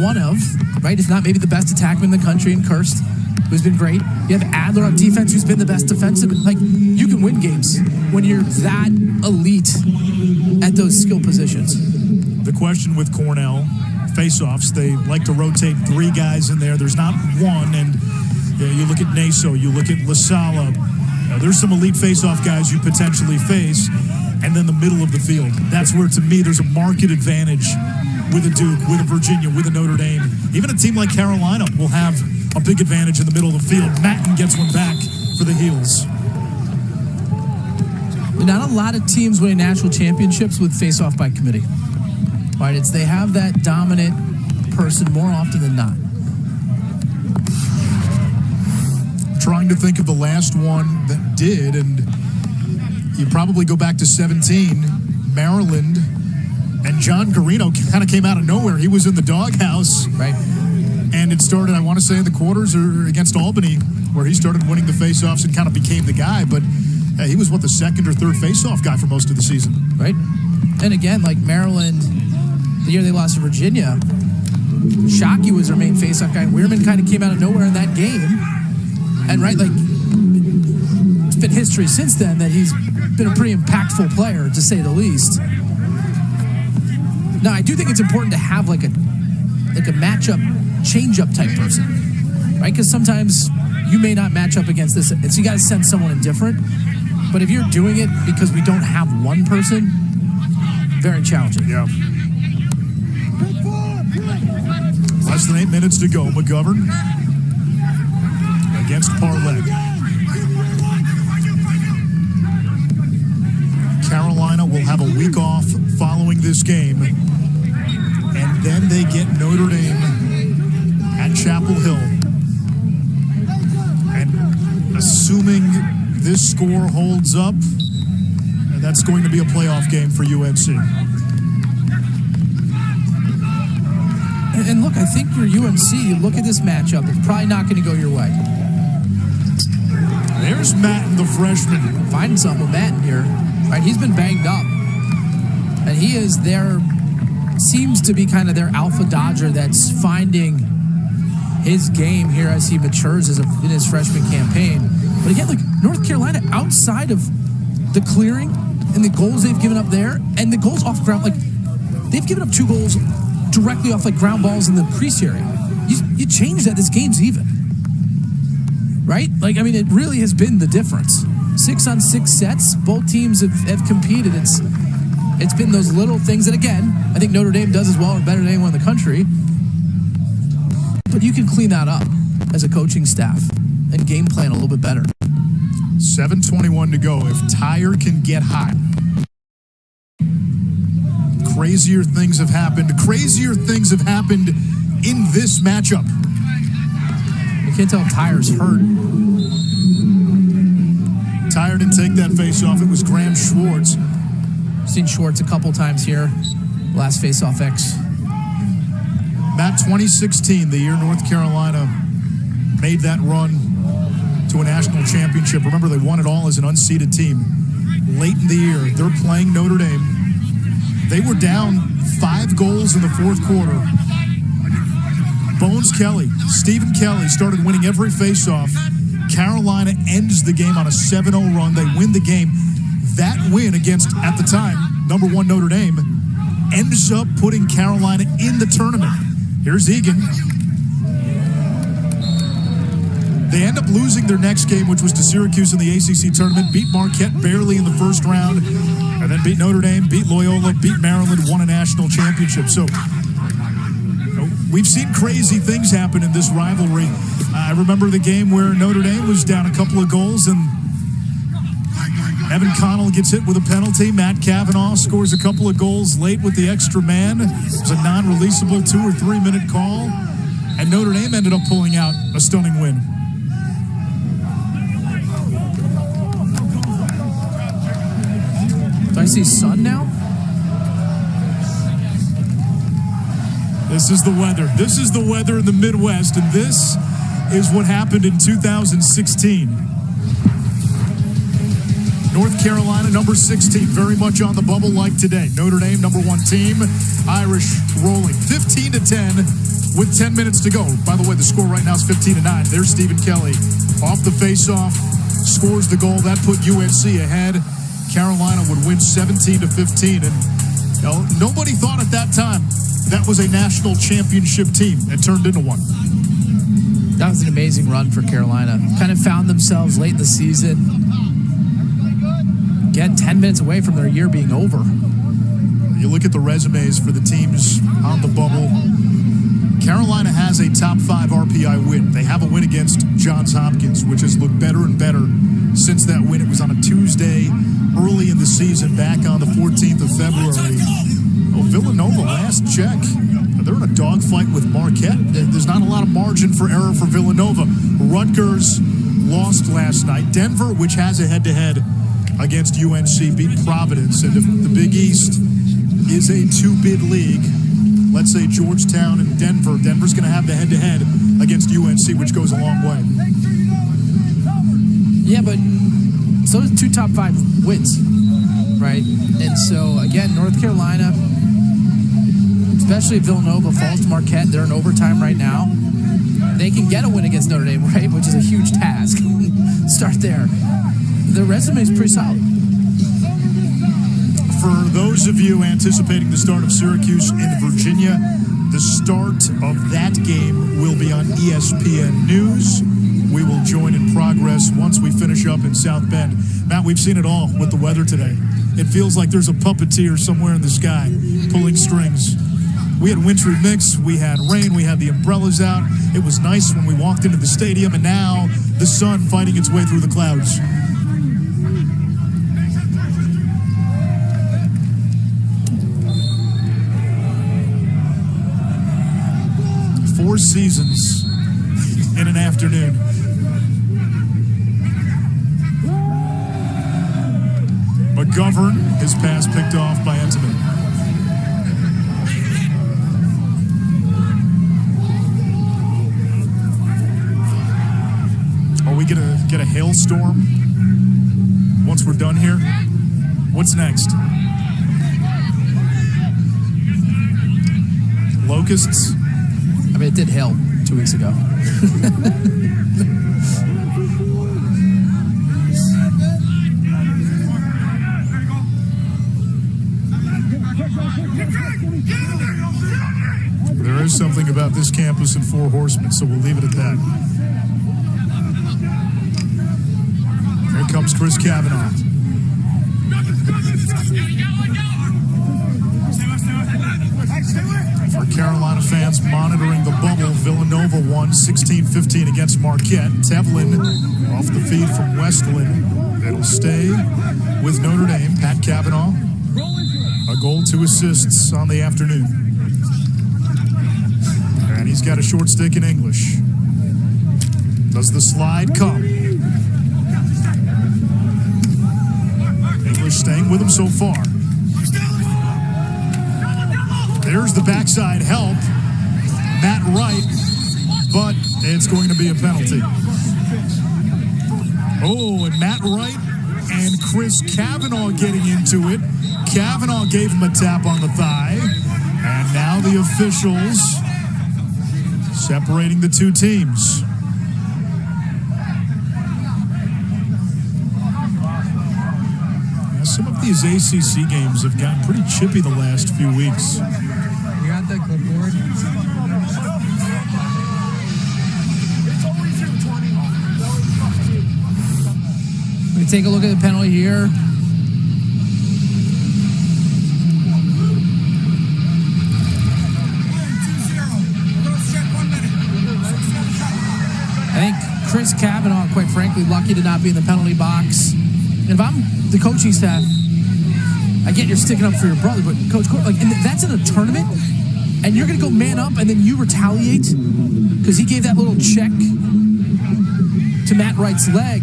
one of, right, if not maybe the best attackman in the country in Kirst, who's been great. You have Adler on defense, who's been the best defensive. Like, you can win games when you're that elite at those skill positions. The question with Cornell, face-offs, they like to rotate 3 guys in there. There's not one, and you look at Naso, you look at LaSala. There's some elite face-off guys you potentially face, and then the middle of the field. That's where, to me, there's a market advantage with a Duke, with a Virginia, with a Notre Dame. Even a team like Carolina will have a big advantage in the middle of the field. Matan gets one back for the Heels. Not a lot of teams winning national championships with face-off by committee. Right? They have that dominant person more often than not. Trying to think of the last one that did, and you probably go back to 17, Maryland, and John Garino kind of came out of nowhere. He was in the doghouse. Right. And it started, I want to say, in the quarters or against Albany, where he started winning the faceoffs and kind of became the guy. But he was, the second or third faceoff guy for most of the season. Right. And again, like Maryland, the year they lost to Virginia, Shockey was their main faceoff guy. And Weirman kind of came out of nowhere in that game. And, right, like, it's been history since then that he's been a pretty impactful player, to say the least. Now, I do think it's important to have, like a matchup, change-up type person, right? Because sometimes you may not match up against this, and so you got to send someone in different. But if you're doing it because we don't have one person, very challenging. Yeah. Less than 8 minutes to go. McGovern against Parlet. Carolina will have a week off following this game. And then they get Notre Dame at Chapel Hill. And assuming this score holds up, that's going to be a playoff game for UNC. And look, I think your UNC, you look at this matchup, it's probably not going to go your way. There's Matan, the freshman. Finding something with Matan here. Right, he's been banged up. And he is their, seems to be kind of their alpha dodger that's finding his game here as he matures in his freshman campaign. But again, like North Carolina, outside of the clearing and the goals they've given up there, and the goals off ground, like they've given up 2 goals directly off like ground balls in the crease area. You change that, this game's even. Right? Like, I mean, it really has been the difference. 6-on-6 sets, both teams have competed. It's been those little things that, again, I think Notre Dame does as well or better than anyone in the country. But you can clean that up as a coaching staff and game plan a little bit better. 7:21 to go. If Tyre can get hot, crazier things have happened. Crazier things have happened in this matchup. You can't tell if Tyre's hurt. Tyre didn't take that face-off. It was Graham Schwartz. Seen Schwartz a couple times here. Last face-off X. Matt, 2016, the year North Carolina made that run to a national championship. Remember, they won it all as an unseeded team. Late in the year, they're playing Notre Dame. They were down 5 goals in the fourth quarter. Bones Kelly, Stephen Kelly started winning every face-off. Carolina ends the game on a 7-0 run. They win the game. That win against, at the time, number 1 Notre Dame, ends up putting Carolina in the tournament. Here's Egan. They end up losing their next game, which was to Syracuse in the ACC tournament, beat Marquette barely in the first round, and then beat Notre Dame, beat Loyola, beat Maryland, won a national championship. So we've seen crazy things happen in this rivalry. I remember the game where Notre Dame was down a couple of goals, and Evan Connell gets hit with a penalty. Matt Kavanagh scores a couple of goals late with the extra man. It was a non-releasable 2 or 3 minute call, and Notre Dame ended up pulling out a stunning win. Do I see sun now? This is the weather. This is the weather in the Midwest, and this is what happened in 2016. North Carolina, number 16, very much on the bubble like today. Notre Dame, number 1 team. Irish rolling 15-10 with 10 minutes to go. By the way, the score right now is 15-9. There's Stephen Kelly off the faceoff, scores the goal. That put UNC ahead. Carolina would win 17-15, and nobody thought at that time that was a national championship team. It turned into one. That was an amazing run for Carolina. Kind of found themselves late in the season. Again, 10 minutes away from their year being over. You look at the resumes for the teams on the bubble. Carolina has a top 5 RPI win. They have a win against Johns Hopkins, which has looked better and better since that win. It was on a Tuesday early in the season, back on the 14th of February. Villanova, last check, they're in a dogfight with Marquette. There's not a lot of margin for error for Villanova. Rutgers lost last night. Denver, which has a head-to-head against UNC, beat Providence. And if the Big East is a 2-bid league, let's say Georgetown and Denver, Denver's going to have the head-to-head against UNC, which goes a long way. Yeah, but so does 2 top 5 wins, right? And so, again, North Carolina, especially if Villanova falls to Marquette, they're in overtime right now. They can get a win against Notre Dame, right? Which is a huge task. Start there. Their resume is pretty solid. For those of you anticipating the start of Syracuse in Virginia, the start of that game will be on ESPN News. We will join in progress once we finish up in South Bend. Matt, we've seen it all with the weather today. it feels like there's a puppeteer somewhere in the sky pulling strings. We had wintry mix, we had rain, we had the umbrellas out. It was nice when we walked into the stadium, and now the sun fighting its way through the clouds. Four seasons in an afternoon. McGovern, his pass picked off by Tillman. Are we gonna get a hailstorm once we're done here? What's next? Locusts? I mean, it did hail 2 weeks ago. There is something about this campus and Four Horsemen, so we'll leave it at that. Here comes Chris Kavanagh. For Carolina fans monitoring the bubble, Villanova won 16-15 against Marquette. Tevlin off the feed from Westlin. It'll stay with Notre Dame. Pat Kavanagh, a goal, 2 assists on the afternoon. And he's got a short stick in English. Does the slide come? English staying with him so far. There's the backside help. Matt Wright, but it's going to be a penalty. Oh, and Matt Wright and Chris Kavanagh getting into it. Kavanagh gave him a tap on the thigh. And now the officials separating the two teams. Now, some of these ACC games have gotten pretty chippy the last few weeks. You got that clipboard? We take a look at the penalty here. I think Chris Kavanagh, quite frankly, lucky to not be in the penalty box. And if I'm the coaching staff, I get you're sticking up for your brother, but coach, like, and that's in a tournament, and you're going to go man up, and then you retaliate because he gave that little check to Matt Wright's leg.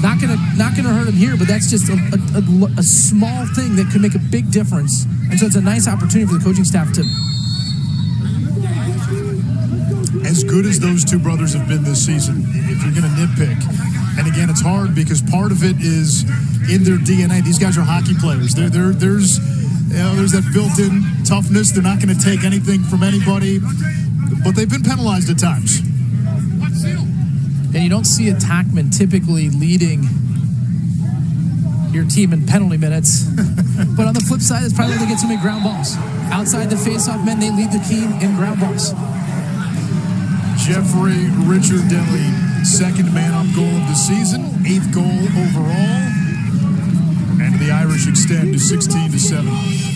Not gonna hurt him here, but that's just a small thing that could make a big difference. And so it's a nice opportunity for the coaching staff to. As good as those two brothers have been this season, if you're going to nitpick, and again, it's hard because part of it is in their DNA. These guys are hockey players. There's that built-in toughness. They're not going to take anything from anybody, but they've been penalized at times. And you don't see attackmen typically leading your team in penalty minutes. But on the flip side, it's probably where they get so many ground balls. Outside the face-off men, they lead the team in ground balls. Jeffery, Ricciardelli, second man-up goal of the season, 8th goal overall. And the Irish extend to 16-7.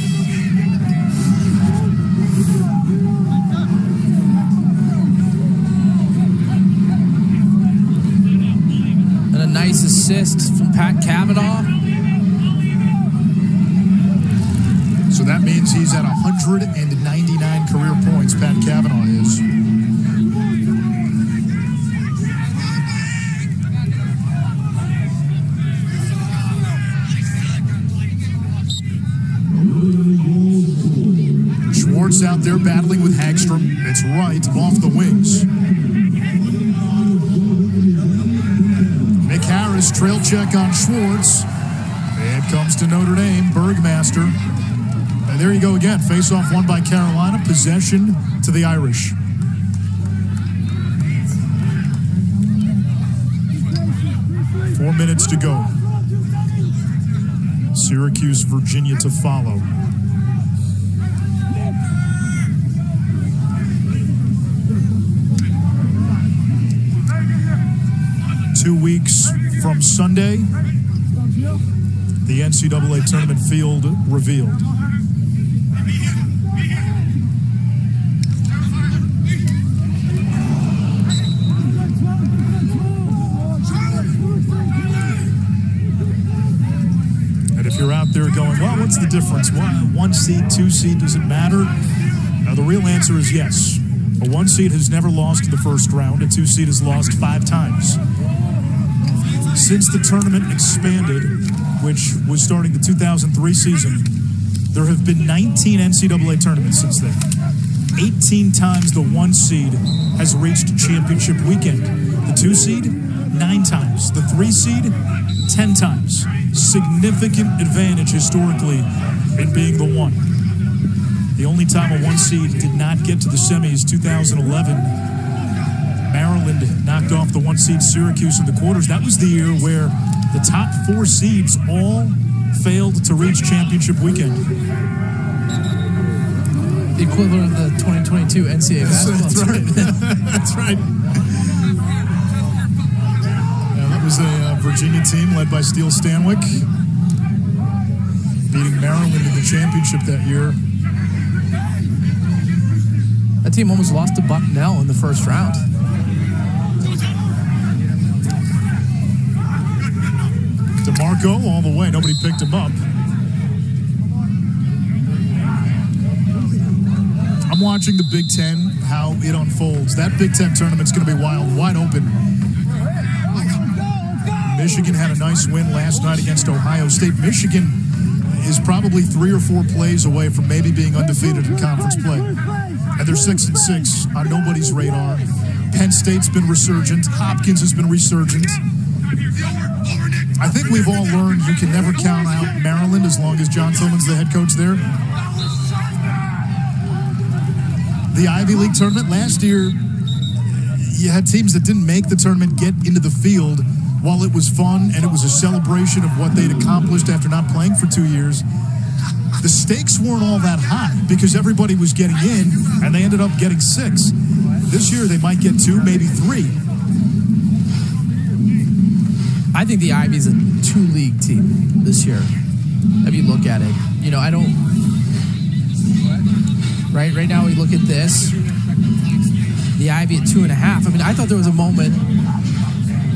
Nice assist from Pat Kavanagh. So that means he's at 199 career points, Pat Kavanagh is. Schwartz out there battling with Hagstrom. It's Wright off the wings. Harris, trail check on Schwartz. It comes to Notre Dame, Bergmaster. And there you go again. Face-off won by Carolina. Possession to the Irish. Four minutes to go. Syracuse, Virginia to follow. Two weeks from Sunday, The NCAA tournament field revealed. And if you're out there going, well, what's the difference? One seed, 2 seed, does it matter? The real answer is yes. A 1 seed has never lost in the first round. A 2 seed has lost 5 times. Since the tournament expanded, which was starting the 2003 season, there have been 19 NCAA tournaments since then. 18 times the 1 seed has reached championship weekend. The 2 seed, 9 times. The 3 seed, 10 times. Significant advantage historically in being the 1. The only time a 1 seed did not get to the semis, 2011, Maryland knocked off the 1 seed Syracuse in the quarters. That was the year where the top 4 seeds all failed to reach championship weekend. The equivalent of the 2022 NCAA basketball tournament. That's right. Yeah, that was a Virginia team led by Steele Stanwyck, beating Maryland in the championship that year. That team almost lost to Bucknell in the first round. DeMarco all the way. Nobody picked him up. I'm watching the Big Ten, how it unfolds. That Big Ten tournament's going to be wild, wide open. Michigan had a nice win last night against Ohio State. Michigan is probably 3 or 4 plays away from maybe being undefeated in conference play. And they're 6-6 on nobody's radar. Penn State's been resurgent. Hopkins has been resurgent. I think we've all learned you can never count out Maryland as long as John Tillman's the head coach there. The Ivy League tournament last year, you had teams that didn't make the tournament get into the field. While it was fun and it was a celebration of what they'd accomplished after not playing for 2 years, the stakes weren't all that high because everybody was getting in and they ended up getting 6. This year they might get 2, maybe 3. I think the Ivy's a 2-league team this year. If you look at it, you know, I don't. Right now we look at this. The Ivy at 2.5. I mean, I thought there was a moment,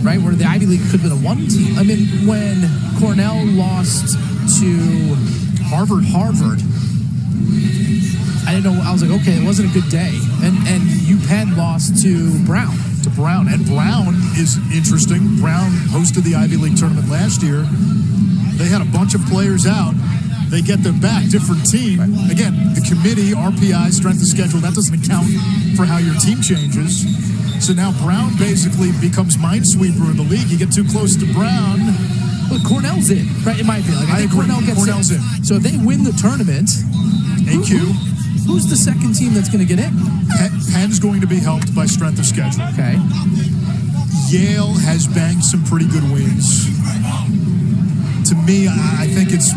right, where the Ivy League could have been a 1 team. I mean, when Cornell lost to Harvard, I didn't know. I was like, okay, it wasn't a good day. And UPenn lost to Brown. And Brown is interesting. Brown hosted the Ivy League tournament last year. They had a bunch of players out. They get them back, different team. Right. Again, the committee, RPI, strength of schedule, that doesn't account for how your team changes. So now Brown basically becomes minesweeper in the league. You get too close to Brown. Well, Cornell's in, right? In my opinion. I think agree. Cornell gets Cornell's in. So if they win the tournament, AQ. Who's the second team that's going to get in? Penn's going to be helped by strength of schedule. Okay. Yale has banked some pretty good wins. To me, I think it's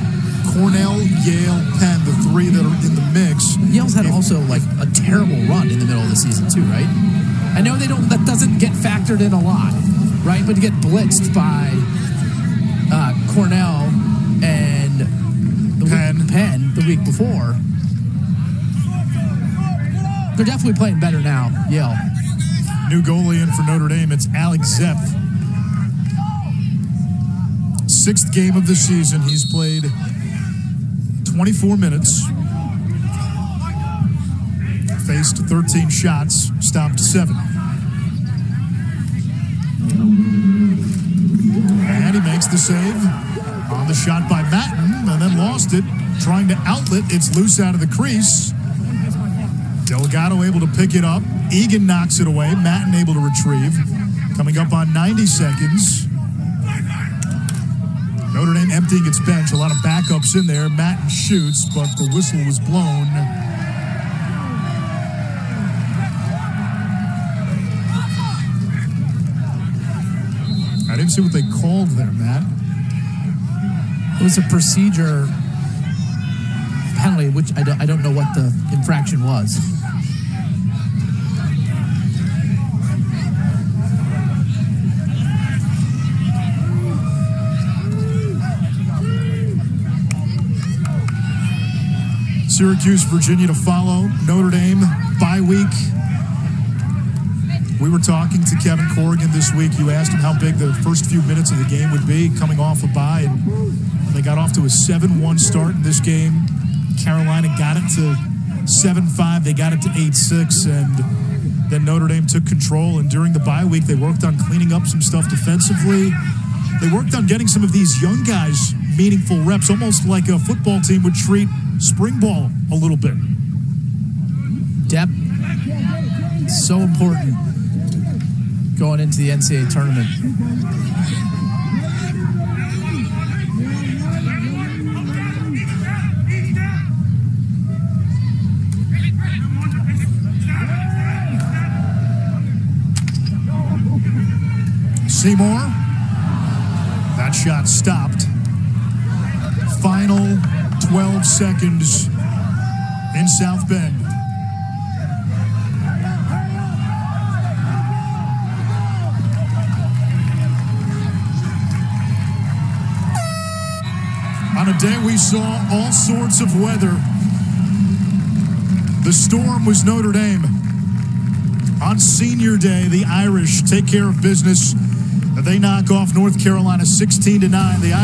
Cornell, Yale, Penn, the 3 that are in the mix. Yale's had also like a terrible run in the middle of the season too, right? I know that doesn't get factored in a lot, right? But to get blitzed by Cornell and Penn the week before. They're definitely playing better now, Yale. New goalie in for Notre Dame, it's Alex Zepp. 6th game of the season. He's played 24 minutes. Faced 13 shots, stopped 7. And he makes the save on the shot by Matan, and then lost it. Trying to outlet, it's loose out of the crease. Delgado able to pick it up. Egan knocks it away. Matan able to retrieve. Coming up on 90 seconds. Notre Dame emptying its bench. A lot of backups in there. Matan shoots, but the whistle was blown. I didn't see what they called there, Matt. It was a procedure penalty, which I don't know what the infraction was. Syracuse, Virginia to follow. Notre Dame, bye week. We were talking to Kevin Corrigan this week. You asked him how big the first few minutes of the game would be coming off a bye, and they got off to a 7-1 start in this game. Carolina got it to 7-5. They got it to 8-6, and then Notre Dame took control. And during the bye week, they worked on cleaning up some stuff defensively. They worked on getting some of these young guys meaningful reps, almost like a football team would treat spring ball a little bit. Depth, so important going into the NCAA tournament. Seymour. That shot stopped. Final 12 seconds in South Bend. On a day we saw all sorts of weather, the storm was Notre Dame. On senior day, the Irish take care of business. They knock off North Carolina 16-9. The Irish